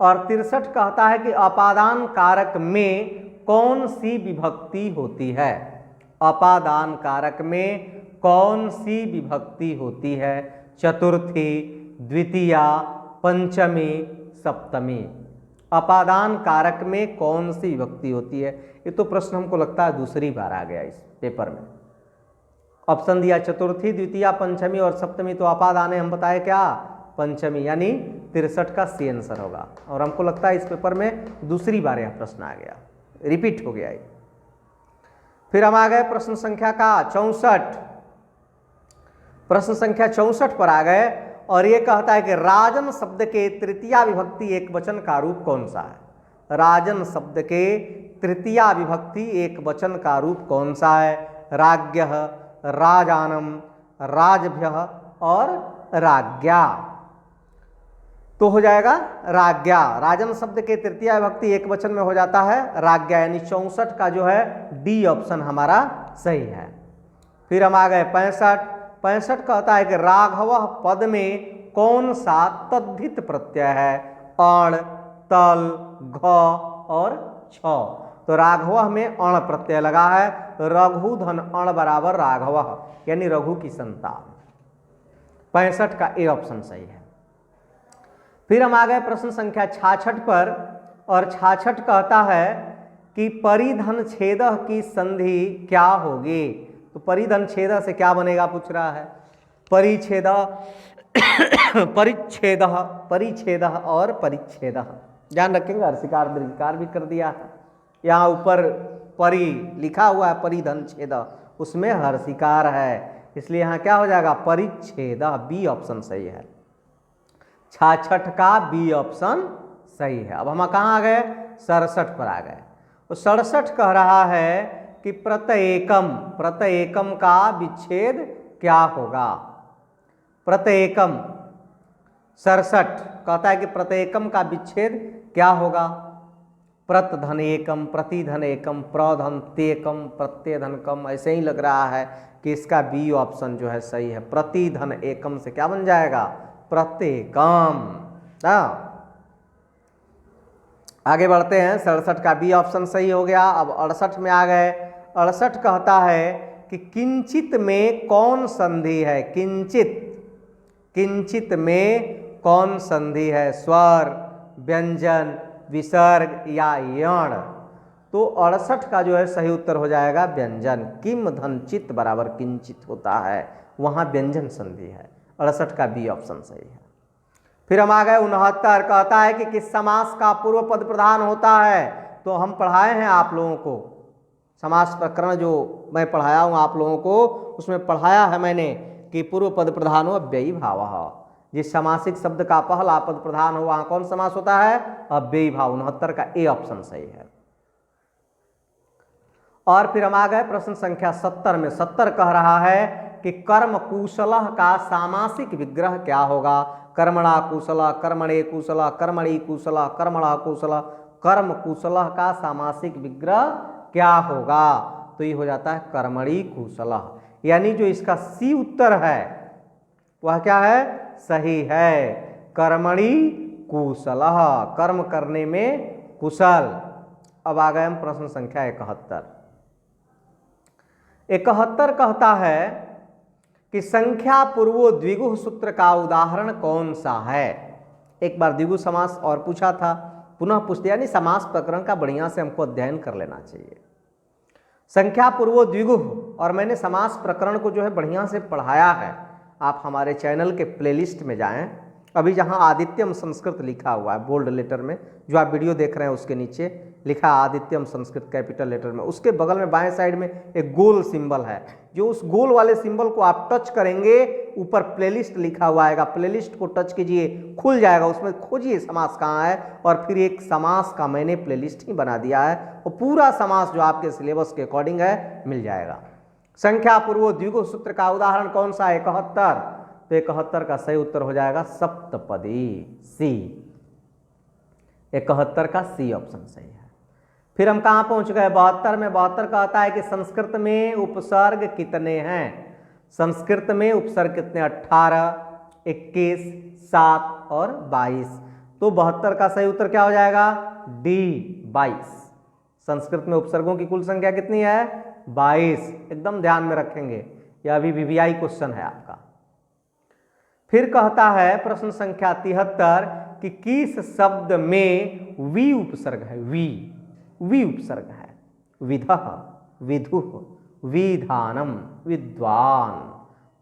Speaker 1: और 63 कहता है कि अपादान कारक में कौन सी विभक्ति होती है। अपादान कारक में कौन सी विभक्ति होती है, चतुर्थी, द्वितीया, पंचमी, सप्तमी। अपादान कारक में कौन सी विभक्ति होती है। ये तो प्रश्न हमको लगता है दूसरी बार आ गया इस पेपर में। ऑप्शन दिया चतुर्थी, द्वितीया, पंचमी और सप्तमी, तो अपादान है हम बताए क्या, पंचमी, यानी 63 का सी आंसर होगा। और हमको लगता है इस पेपर में दूसरी बार यह प्रश्न आ गया, रिपीट हो गया। फिर हम आ गए प्रश्न संख्या का 64। प्रश्न संख्या 64 पर आ गए, और ये कहता है कि राजन शब्द के तृतीया विभक्ति एक वचन का रूप कौन सा है। राजन शब्द के तृतीया विभक्ति एक वचन का रूप कौन सा है। राज्ञः, राजानम, राजभ्यः और राज्ञा, तो हो जाएगा राज्ञा। राजन शब्द के तृतीया विभक्ति एक वचन में हो जाता है राज्ञा, यानी 64 का जो है डी ऑप्शन हमारा सही है। फिर हम आ गए 65। 65 कहता है कि राघव पद में कौन सा तद्धित प्रत्यय है? अण, तल, घ और छ। तो राघव में अण प्रत्यय लगा है, रघु धन अण बराबर राघव, यानी रघु की संतान। 65 का ए ऑप्शन सही है। फिर हम आ गए प्रश्न संख्या 66 पर, और 66 कहता है कि परिधन छेद की संधि क्या होगी? तो परिधन छेद से क्या बनेगा पूछ रहा है। परिच्छेद परिच्छेद परिच्छेद और परिच्छेद, ध्यान रखेंगे, हर्षिकार दीर्घिकार भी कर दिया है। यहाँ ऊपर परि लिखा हुआ है परिधन छेद, उसमें हर्षिकार है, इसलिए यहाँ क्या हो जाएगा परिच्छेद, बी ऑप्शन सही है। 66 का बी ऑप्शन सही है। अब हम कहाँ आ गए? 67 पर आ गए। तो 67 कह रहा है कि प्रत्येकम, प्रत्येकम का विच्छेद क्या होगा? प्रत्येकम 67 कहता है कि प्रत्येकम का विच्छेद क्या होगा? प्रत धन एकम, प्रतिधन एकम, प्रधन तेकम, प्रत्यय धन कम, ऐसे ही लग रहा है कि इसका बी ऑप्शन जो है सही है। प्रतिधन एकम से क्या बन जाएगा? प्रत्येकम। आगे बढ़ते हैं, 67 का बी ऑप्शन सही हो गया। अब 68 में आ गए। 68 कहता है कि किंचित में कौन संधि है? किंचित, किंचित में कौन संधि है? स्वर, व्यंजन, विसर्ग या यण? तो 68 का जो है सही उत्तर हो जाएगा व्यंजन। किम धन चित बराबर किंचित होता है, वहां व्यंजन संधि है। 68 का बी ऑप्शन सही है। फिर हम आ गए 69। कहता है कि किस समास का पूर्व पद प्रधान होता है? तो हम पढ़ाए हैं आप लोगों को समास प्रकरण, जो मैं पढ़ाया हूं आप लोगों को, उसमें पढ़ाया है मैंने कि पूर्व पद प्रधान हो अव्ययी भाव। जिस समासिक शब्द का पहला पद प्रधान हो वहां कौन समास होता है? अव्ययी भाव। 69 का ए ऑप्शन सही है। और फिर हम आ गए प्रश्न संख्या 70 में। 70 कह रहा है कि कर्म कुशल का सामासिक विग्रह क्या होगा? कर्मणा कुशल, कर्मणे कुशल, कर्मणि कुशल, कर्मणा कुशल, कर्म कुशल का सामासिक विग्रह क्या होगा? तो ये हो जाता है कर्मणि कुशल, यानी जो इसका सी उत्तर है वह क्या है? सही है, कर्मणि कुशल, कर्म करने में कुशल। अब आ गए हम प्रश्न संख्या 71। 71 कहता है कि संख्या पूर्वो द्विगु सूत्र का उदाहरण कौन सा है? एक बार द्विगु समास और पूछा था, पुनः पूछ दिया, यानी समास प्रकरण का बढ़िया से हमको अध्ययन कर लेना चाहिए। संख्या पूर्वो द्विगु, और मैंने समास प्रकरण को जो है बढ़िया से पढ़ाया है। आप हमारे चैनल के प्लेलिस्ट में जाएं, अभी जहां आदित्यम संस्कृत लिखा हुआ है बोल्ड लेटर में, जो आप वीडियो देख रहे हैं उसके नीचे लिखा आदित्यम संस्कृत कैपिटल लेटर में, उसके बगल में बाएं साइड में एक गोल सिंबल है, जो उस गोल वाले सिंबल को आप टच करेंगे ऊपर प्लेलिस्ट लिखा हुआ आएगा, प्लेलिस्ट को टच कीजिए खुल जाएगा, उसमें खोजिए समास कहाँ है, और फिर एक समास का मैंने प्लेलिस्ट ही बना दिया है, और पूरा समास जो आपके सिलेबस के अकॉर्डिंग है मिल जाएगा। संख्या पूर्व द्विगु सूत्र का उदाहरण कौन सा है? 71। तो 71 का सही उत्तर हो जाएगा सप्तपदी, सी। 71 का सी ऑप्शन सही है। फिर हम कहाँ पहुंच गए? 72 में। 72 कहता है कि संस्कृत में उपसर्ग कितने हैं? संस्कृत में उपसर्ग कितने? 18, 21, 7 और 22। तो 72 का सही उत्तर क्या हो जाएगा? डी, 22। संस्कृत में उपसर्गों की कुल संख्या कितनी है? 22। एकदम ध्यान में रखेंगे, यह अभी वीवीआई क्वेश्चन है आपका। फिर कहता है प्रश्न संख्या 73 कि किस शब्द में वी उपसर्ग है? वी उपसर्ग है। विधः, विधुः, विधानम, विद्वान।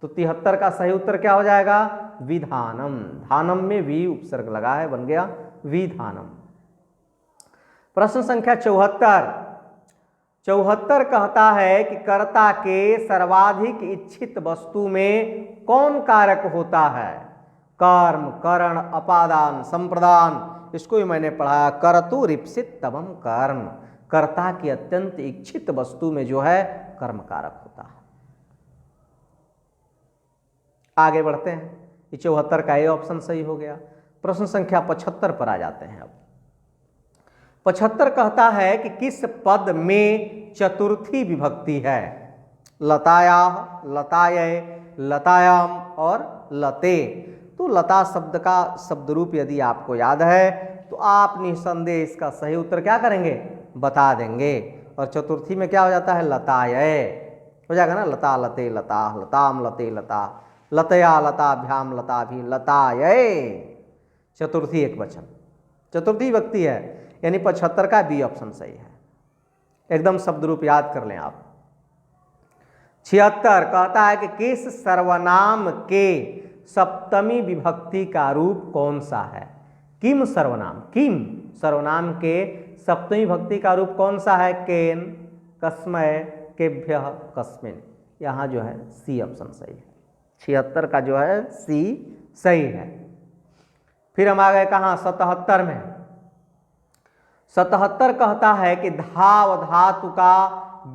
Speaker 1: तो 73 का सही उत्तर क्या हो जाएगा? विधानम। धानम में वी उपसर्ग लगा है, बन गया विधानम। प्रश्न संख्या 74। 74 कहता है कि कर्ता के सर्वाधिक इच्छित वस्तु में कौन कारक होता है? कर्म, करण, अपादान, संप्रदान। इसको भी मैंने पढ़ाया, कर्तु रिप्सित तमम कर्म। कर्ता की अत्यंत इच्छित वस्तु में जो है कर्म कारक होता है। आगे बढ़ते हैं। ये 74 का ए ऑप्शन सही हो गया। प्रश्न संख्या 75 पर आ जाते हैं। अब 75 कहता है कि किस पद में चतुर्थी विभक्ति है? लताया, लताये, लतायाम और लते। तो लता शब्द का शब्द रूप यदि आपको याद है तो आप निसंदेह इसका सही उत्तर क्या करेंगे? बता देंगे। और चतुर्थी में क्या हो जाता है? लताये हो जाएगा ना, लता लते लता, लताम लते लता, लतया लताभ्याम लता भी लताये। चतुर्थी एक वचन, चतुर्थी विभक्ति है, यानी 75 का बी ऑप्शन सही है। एकदम शब्द रूप याद कर लें आप। 76 कहता है कि किस सर्वनाम के सप्तमी विभक्ति का रूप कौन सा है? किम सर्वनाम, किम सर्वनाम के सप्तमी विभक्ति का रूप कौन सा है? केन, कस्मय, केभ्यः, कस्मिन। यहाँ जो है सी ऑप्शन सही है। 76 का जो है सी सही है। फिर हम आ गए कहाँ? 77 में। 77 कहता है कि धाव धातु का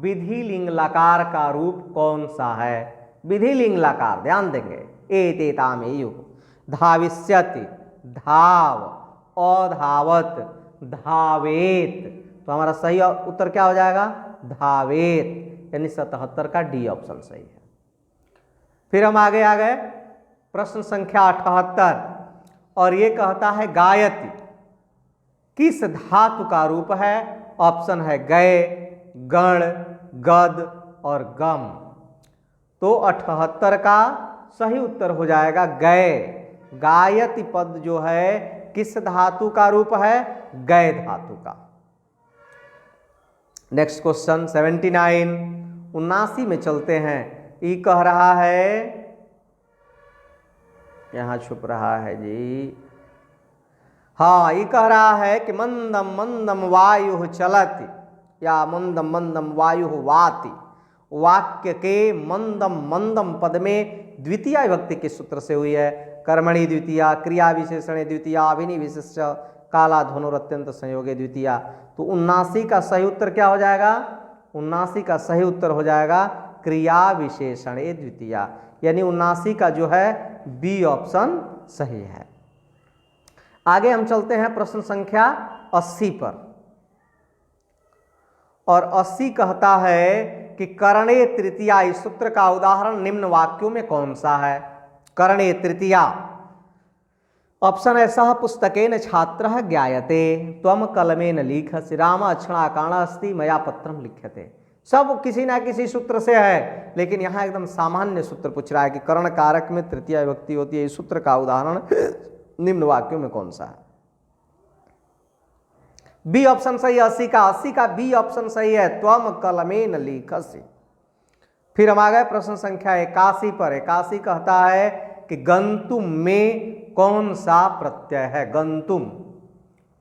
Speaker 1: विधि लिंग लकार का रूप कौन सा है? विधि लिंग लकार ध्यान देंगे। एतेतामेयु, धाविष्यति, धाव, अधावत, धावेत। तो हमारा सही उत्तर क्या हो जाएगा? धावेत, यानी 77 का डी ऑप्शन सही है। फिर हम आगे आ गए प्रश्न संख्या 78 और ये कहता है गायति किस धातु का रूप है? ऑप्शन है गए, गण, गद और गम। तो 78 का सही उत्तर हो जाएगा गए। गायति पद जो है किस धातु का रूप है? गए धातु का। नेक्स्ट क्वेश्चन 79, 79 में चलते हैं। ये कह रहा है, यहां छुप रहा है जी, हाँ ये कह रहा है कि मंदम मंदम वायु चलति या मंदम मंदम वायु वाति। वाक्य के मंदम मंदम पद में द्वितीय विभक्ति किस सूत्र से हुई है? कर्मणि द्वितीया, क्रिया विशेषणे द्वितीया, अभिनि विशिष्ट, काला धनुर अत्यंत संयोगे द्वितीया। तो 79 का सही उत्तर क्या हो जाएगा? 79 का सही उत्तर हो जाएगा क्रिया विशेषणे द्वितीया, यानी 79 का जो है बी ऑप्शन सही है। आगे हम चलते हैं प्रश्न संख्या 80 पर और 80 कहता है कि करणे तृतीया, इस सूत्र का उदाहरण निम्न वाक्यों में कौन सा है? करणे तृतीया, ऑप्शन है सह पुस्तकेन छात्रः ज्ञायते, त्वम कलमेन लिखसि, राम अक्षणाकाण अस्ति, मया पत्रम लिख्यते। सब किसी ना किसी सूत्र से है, लेकिन यहाँ एकदम सामान्य सूत्र पूछ रहा है कि कर्ण कारक में तृतीया विभक्ति होती है। इस सूत्र का उदाहरण निम्न वाक्यों में कौन सा है? बी ऑप्शन सही है। 80 का बी ऑप्शन सही है, त्वम कलमेन लिखसि। फिर हम आ गए प्रश्न संख्या 81 पर। 81 कहता है कि गंतुम में कौन सा प्रत्यय है? गंतुम,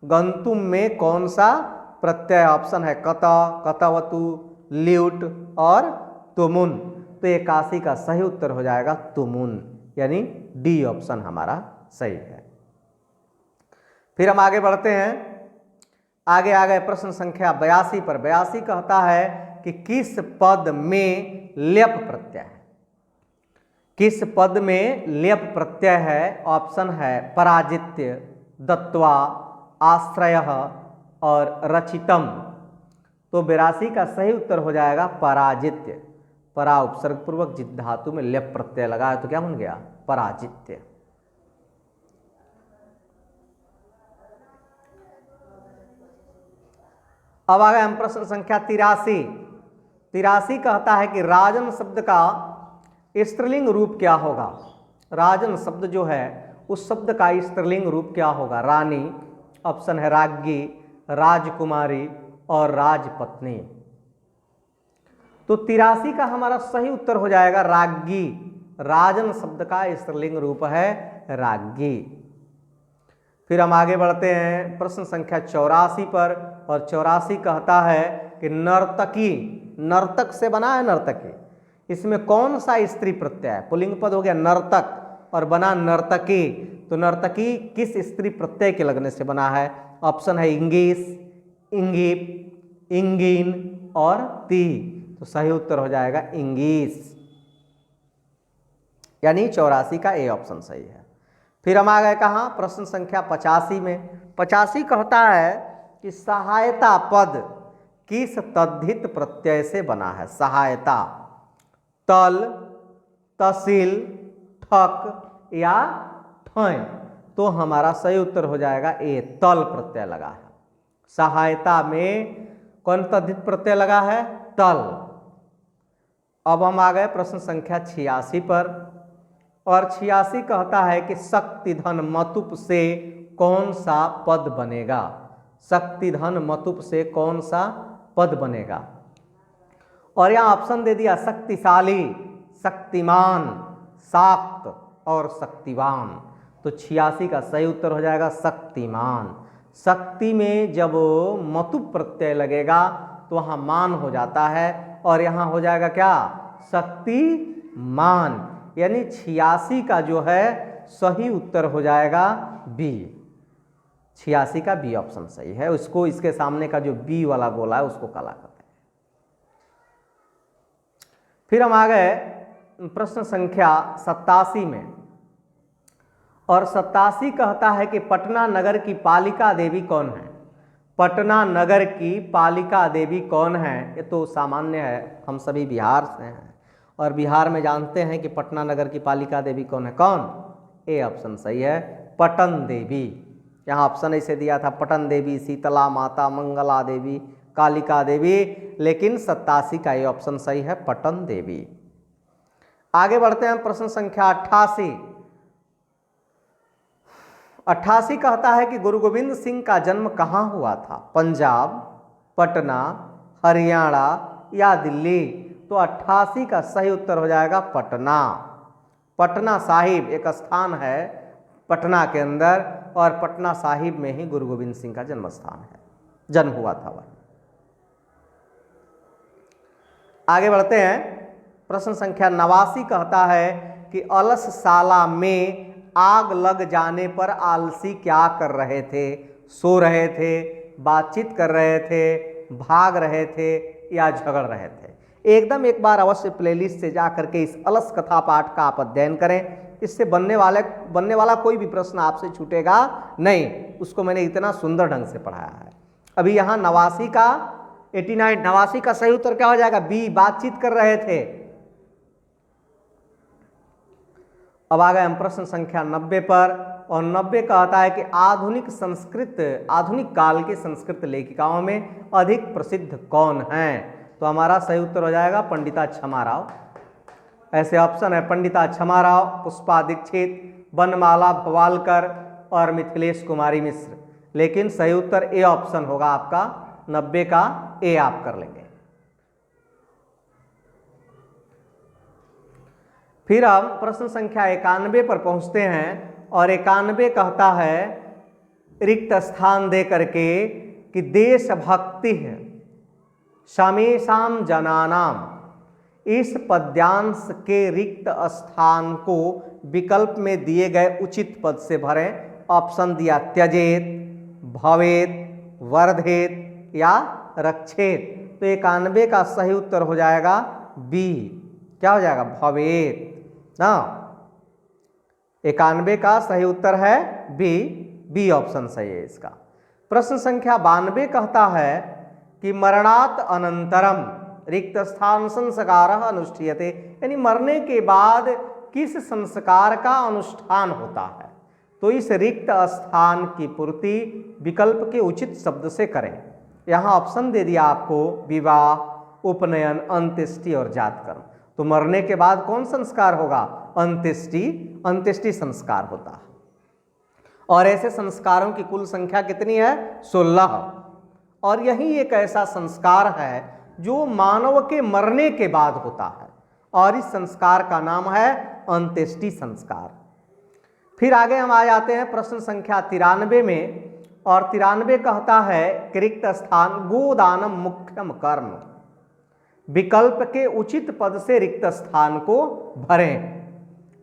Speaker 1: गंतुम में कौन सा प्रत्यय? ऑप्शन है कत, कतवतु, ल्यूट और तुमुन। तो 81 का सही उत्तर हो जाएगा तुमुन, यानी डी ऑप्शन हमारा सही है। फिर हम आगे बढ़ते हैं। आगे आ गए प्रश्न संख्या 82 पर। 82 कहता है कि किस पद में लेप प्रत्यय है? किस पद में लेप प्रत्यय है? ऑप्शन है पराजित्य, दत्वा, आश्रयः और रचितम। तो 82 का सही उत्तर हो जाएगा पराजित्य। परा उपसर्ग पूर्वक जित धातु में लेप प्रत्यय लगा है तो क्या बन गया? पराजित्य। अब आ गए हम प्रश्न संख्या 83। 83 कहता है कि राजन शब्द का स्त्रीलिंग रूप क्या होगा? राजन शब्द जो है उस शब्द का स्त्रीलिंग रूप क्या होगा? रानी, ऑप्शन है राज्ञी, राजकुमारी और राजपत्नी। तो 83 का हमारा सही उत्तर हो जाएगा राज्ञी। राजन शब्द का स्त्रीलिंग रूप है राज्ञी। फिर हम आगे बढ़ते हैं प्रश्न संख्या 84 पर और 84 कहता है कि नर्तकी, नर्तक से बना है नर्तकी, इसमें कौन सा स्त्री प्रत्यय है? पुल्लिंग पद हो गया नर्तक और बना नर्तकी। तो नर्तकी किस स्त्री प्रत्यय के लगने से बना है? ऑप्शन है इंगीस, इंगीप, इंगीन और ती। तो सही उत्तर हो जाएगा इंगीस। यानी 84 का ए ऑप्शन सही है। फिर हम आ गए कहाँ, प्रश्न संख्या 85 में। 85 कहता है कि सहायता पद किस तद्धित प्रत्यय से बना है। सहायता, तल, तहसील, ठक या ठय। तो हमारा सही उत्तर हो जाएगा ए, तल प्रत्यय लगा है। सहायता में कौन तद्धित प्रत्यय लगा है, तल। अब हम आ गए प्रश्न संख्या 86 पर, और 86 कहता है कि शक्ति धन मतुप से कौन सा पद बनेगा। शक्ति धन मतुप से कौन सा पद बनेगा, और यहाँ ऑप्शन दे दिया शक्तिशाली, शक्तिमान, शाक्त और शक्तिवान। तो 86 का सही उत्तर हो जाएगा शक्तिमान। शक्ति में जब मतुप प्रत्यय लगेगा तो वहाँ मान हो जाता है, और यहाँ हो जाएगा क्या, शक्तिमान। यानी 86 का जो है सही उत्तर हो जाएगा बी। 86 का बी ऑप्शन सही है। उसको, इसके सामने का जो बी वाला गोला है उसको काला करते हैं। फिर हम आ गए प्रश्न संख्या 87 में, और 87 कहता है कि पटना नगर की पालिका देवी कौन है। पटना नगर की पालिका देवी कौन है, ये तो सामान्य है, हम सभी बिहार से हैं और बिहार में जानते हैं कि पटना नगर की पालिका देवी कौन है। कौन, ए ऑप्शन सही है, पटन देवी। यहाँ ऑप्शन ऐसे दिया था पटन देवी, शीतला माता, मंगला देवी, कालिका देवी, लेकिन 87 का ये ऑप्शन सही है, पटन देवी। आगे बढ़ते हैं प्रश्न संख्या 88। 88 कहता है कि गुरु गोविंद सिंह का जन्म कहाँ हुआ था। पंजाब, पटना, हरियाणा या दिल्ली। तो 88 का सही उत्तर हो जाएगा पटना। पटना साहिब एक स्थान है पटना के अंदर, और पटना साहिब में ही गुरु गोविंद सिंह का जन्म स्थान है, जन्म हुआ था वह। आगे बढ़ते हैं, प्रश्न संख्या 89 कहता है कि अलसशाला में आग लग जाने पर आलसी क्या कर रहे थे। सो रहे थे, बातचीत कर रहे थे, भाग रहे थे या झगड़ रहे थे। एकदम एक बार अवश्य प्लेलिस्ट से जा करके इस अलस कथा पाठ का आप अध्ययन करें। इससे बनने वाला कोई भी प्रश्न आपसे छूटेगा नहीं, उसको मैंने इतना सुंदर ढंग से पढ़ाया है। अभी यहाँ 89 का सही उत्तर क्या हो जाएगा, बी, बातचीत कर रहे थे। अब आ गए हम प्रश्न संख्या 90 पर, और 90 कहता है कि आधुनिक काल के संस्कृत लेखिकाओं में अधिक प्रसिद्ध कौन हैं। तो हमारा सही उत्तर हो जाएगा पंडिता क्षमा राव। ऐसे ऑप्शन है पंडिता क्षमा राव, पुष्पा दीक्षित, बनमाला भवालकर और मिथिलेश कुमारी मिश्र, लेकिन सही उत्तर ए ऑप्शन होगा आपका। 90 का ए आप कर लेंगे। फिर हम प्रश्न संख्या 91 पर पहुंचते हैं, और 91 कहता है रिक्त स्थान दे करके कि देशभक्ति समेषाम जनानाम, इस पद्यांश के रिक्त स्थान को विकल्प में दिए गए उचित पद से भरें। ऑप्शन दिया त्यजेत, भवेत, वर्धेत या रक्षेत। तो 91 का सही उत्तर हो जाएगा बी। क्या हो जाएगा, भवेत ना। 91 का सही उत्तर है बी, बी ऑप्शन सही है इसका। प्रश्न संख्या 92 कहता है कि मरणात अनंतरम रिक्त स्थान संस्कार अनुष्ठीयते, यानी मरने के बाद किस संस्कार का अनुष्ठान होता है। तो इस रिक्त स्थान की पूर्ति विकल्प के उचित शब्द से करें। यहाँ ऑप्शन दे दिया आपको विवाह, उपनयन, अंत्येष्टि और जातकर्म। तो मरने के बाद कौन संस्कार होगा, अंत्येष्टि संस्कार होता है। और ऐसे संस्कारों की कुल संख्या कितनी है, 16। और यही एक ऐसा संस्कार है जो मानव के मरने के बाद होता है, और इस संस्कार का नाम है अंत्येष्टि संस्कार। फिर आगे हम आ जाते हैं प्रश्न संख्या 93 में, और 93 कहता है कि रिक्त स्थान गोदानम मुख्यम कर्म, विकल्प के उचित पद से रिक्त स्थान को भरें।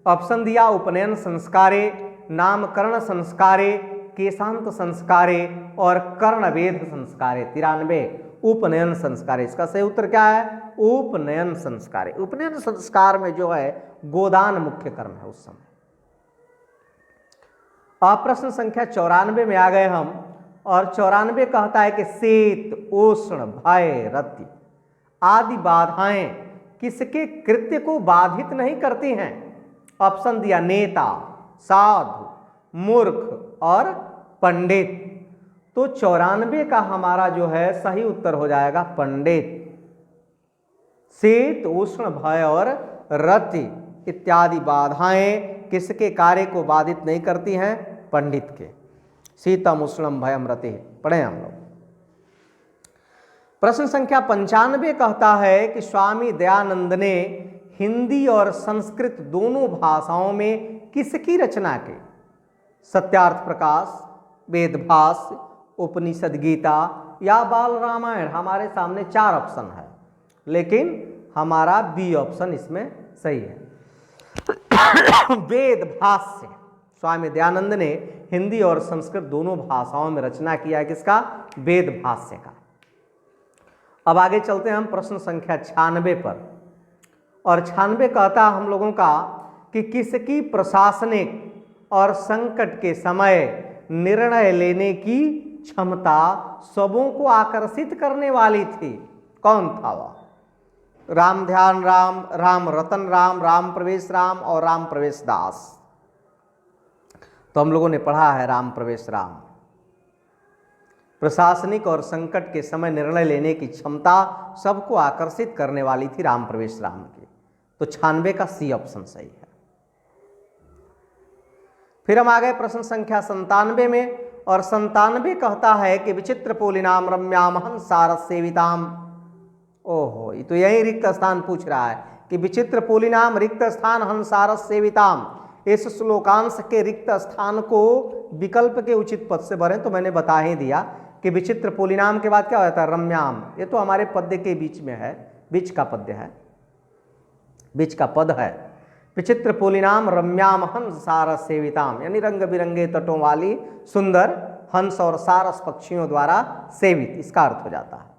Speaker 1: ऑप्शन दिया उपनयन संस्कारे, नामकरण संस्कारे, केशांत संस्कारे और कर्णवेध संस्कारे। 93 उपनयन संस्कार। इसका सही उत्तर क्या है? उपनयन संस्कार। उपनयन संस्कार में जो है गोदान मुख्य कर्म है उस समय। अब प्रश्न संख्या 94 में आ गए हम, और 94 कहता है कि शीत, उष्ण, भय, रति आदि बाधाएं किसके कृत्य को बाधित नहीं करती हैं? ऑप्शन दिया नेता, साधु, मूर्ख और पंडित। तो 94 का हमारा जो है सही उत्तर हो जाएगा पंडित। शीत, उष्ण, भय और रति इत्यादि बाधाएं किसके कार्य को बाधित नहीं करती हैं? पंडित के। शीतम, उष्णम, भयम, रति पढ़े हम लोग। प्रश्न संख्या 95 कहता है कि स्वामी दयानंद ने हिंदी और संस्कृत दोनों भाषाओं में किसकी रचना की? सत्यार्थ प्रकाश, वेदभाष्य, उपनिषद गीता या बाल रामायण। हमारे सामने 4 ऑप्शन है, लेकिन हमारा बी ऑप्शन इसमें सही है। वेदभाष्य। स्वामी दयानंद ने हिंदी और संस्कृत दोनों भाषाओं में रचना किया है किसका? वेदभाष्य का। अब आगे चलते हैं हम प्रश्न संख्या 96 पर, और 96 कहता हम लोगों का कि किसकी प्रशासनिक और संकट के समय निर्णय लेने की क्षमता सबों को आकर्षित करने वाली थी? कौन था वह? राम ध्यान राम, राम रतन राम, राम प्रवेश राम और राम प्रवेश दास। तो हम लोगों ने पढ़ा है राम प्रवेश राम। प्रशासनिक और संकट के समय निर्णय लेने की क्षमता सबको आकर्षित करने वाली थी राम प्रवेश राम की। तो 96 का सी ऑप्शन सही है। फिर हम आ गए प्रश्न संख्या 97 में, और 97 कहता है कि विचित्र पोलिनाम रम्याम हंसारस सेविताम। ओहो, ये तो यही रिक्त स्थान पूछ रहा है कि विचित्र पोलिनाम रिक्त स्थान हंसारस सेविताम। इस श्लोकांश के रिक्त स्थान को विकल्प के उचित पद से भरें। तो मैंने बता ही दिया कि विचित्र पोलिनाम के बाद क्या होता है? रम्याम। ये तो हमारे पद्य के बीच में है, बीच का पद्य है, बीच का पद है। विचित्र पोलिनाम रम्याम हंस सारस सेविताम, यानी रंग बिरंगे तटों वाली सुंदर हंस और सारस पक्षियों द्वारा सेवित, इसका अर्थ हो जाता है।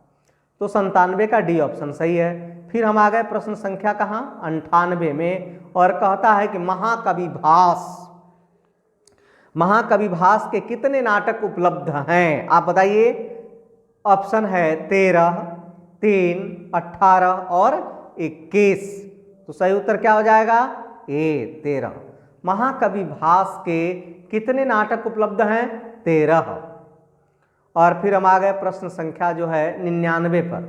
Speaker 1: तो 97 का डी ऑप्शन सही है। फिर हम आ गए प्रश्न संख्या कहाँ? 98 में, और कहता है कि महाकवि भास, महाकवि भास के कितने नाटक उपलब्ध हैं? आप बताइए। ऑप्शन है 13, 3, 18 और 21। तो सही उत्तर क्या हो जाएगा? ए 13। महाकवि भास के कितने नाटक उपलब्ध हैं? 13। और फिर हम आ गए प्रश्न संख्या जो है 99 पर।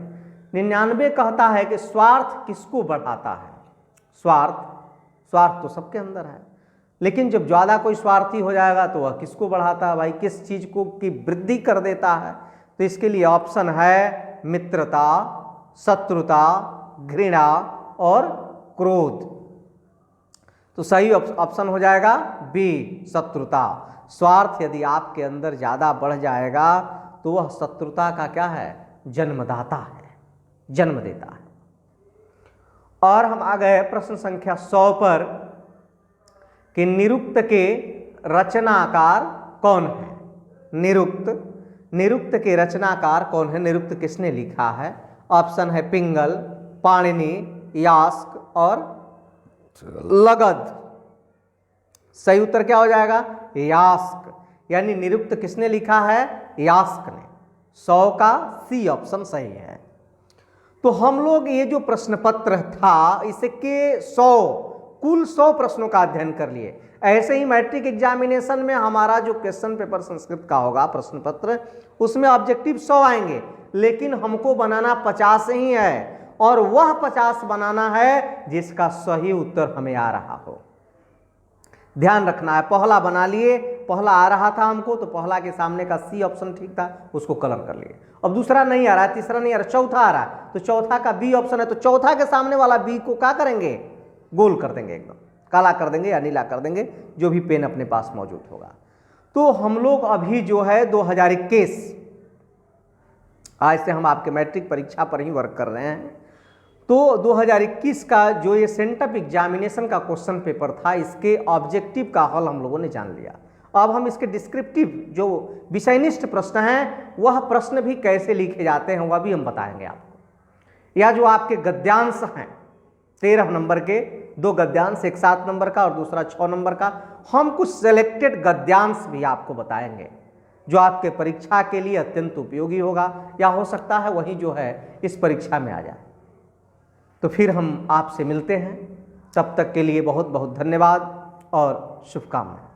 Speaker 1: 99 कहता है कि स्वार्थ किसको बढ़ाता है? स्वार्थ तो सबके अंदर है, लेकिन जब ज़्यादा कोई स्वार्थी हो जाएगा तो वह किसको बढ़ाता है भाई? किस चीज़ को की वृद्धि कर देता है? तो इसके लिए ऑप्शन है मित्रता, शत्रुता, घृणा और क्रोध। तो सही ऑप्शन हो जाएगा बी, शत्रुता। स्वार्थ यदि आपके अंदर ज़्यादा बढ़ जाएगा तो वह शत्रुता का क्या है? जन्मदाता है, जन्म देता है। और हम आ गए प्रश्न संख्या 100 पर कि निरुक्त के रचनाकार कौन है? निरुक्त के रचनाकार कौन है? निरुक्त किसने लिखा है? ऑप्शन है पिंगल, पाणिनि, यास्क और लगध। सही उत्तर क्या हो जाएगा? यास्क। यानी निरुक्त किसने लिखा है? यास्क ने। 100 का सी ऑप्शन सही है। तो हम लोग ये जो प्रश्न पत्र था इसके कुल 100 प्रश्नों का अध्ययन कर लिए। ऐसे ही मैट्रिक एग्जामिनेशन में हमारा जो क्वेश्चन पेपर संस्कृत का होगा प्रश्न पत्र, उसमें ऑब्जेक्टिव 100 आएंगे, लेकिन हमको बनाना 50 ही है, और वह 50 बनाना है जिसका सही उत्तर हमें आ रहा हो। ध्यान रखना है। पहला बना लिए, पहला आ रहा था हमको तो पहला के सामने का सी ऑप्शन ठीक था, उसको कलर कर लिए। अब दूसरा नहीं आ रहा है, तीसरा नहीं आ रहा, चौथा आ रहा है, तो चौथा का बी ऑप्शन है, तो चौथा के सामने वाला बी को क्या करेंगे? गोल कर देंगे, एकदम काला कर देंगे या नीला कर देंगे, जो भी पेन अपने पास मौजूद होगा। तो हम लोग अभी जो है 2021, आज से हम आपके मैट्रिक परीक्षा पर ही वर्क कर रहे हैं। तो 2021 का जो ये सेंटअप एग्जामिनेशन का क्वेश्चन पेपर था, इसके ऑब्जेक्टिव का हल हम लोगों ने जान लिया। अब हम इसके डिस्क्रिप्टिव जो विषयनिष्ठ प्रश्न हैं वह प्रश्न भी कैसे लिखे जाते हैं वह भी हम बताएंगे आपको। या जो आपके गद्यांश हैं 13 नंबर के 2 गद्यांश, एक 7 नंबर का और दूसरा 6 नंबर का, हम कुछ सेलेक्टेड गद्यांश भी आपको बताएंगे जो आपके परीक्षा के लिए अत्यंत उपयोगी होगा या हो सकता है वही जो है इस परीक्षा में आ जाए। तो फिर हम आपसे मिलते हैं, तब तक के लिए बहुत बहुत धन्यवाद और शुभकामनाएं।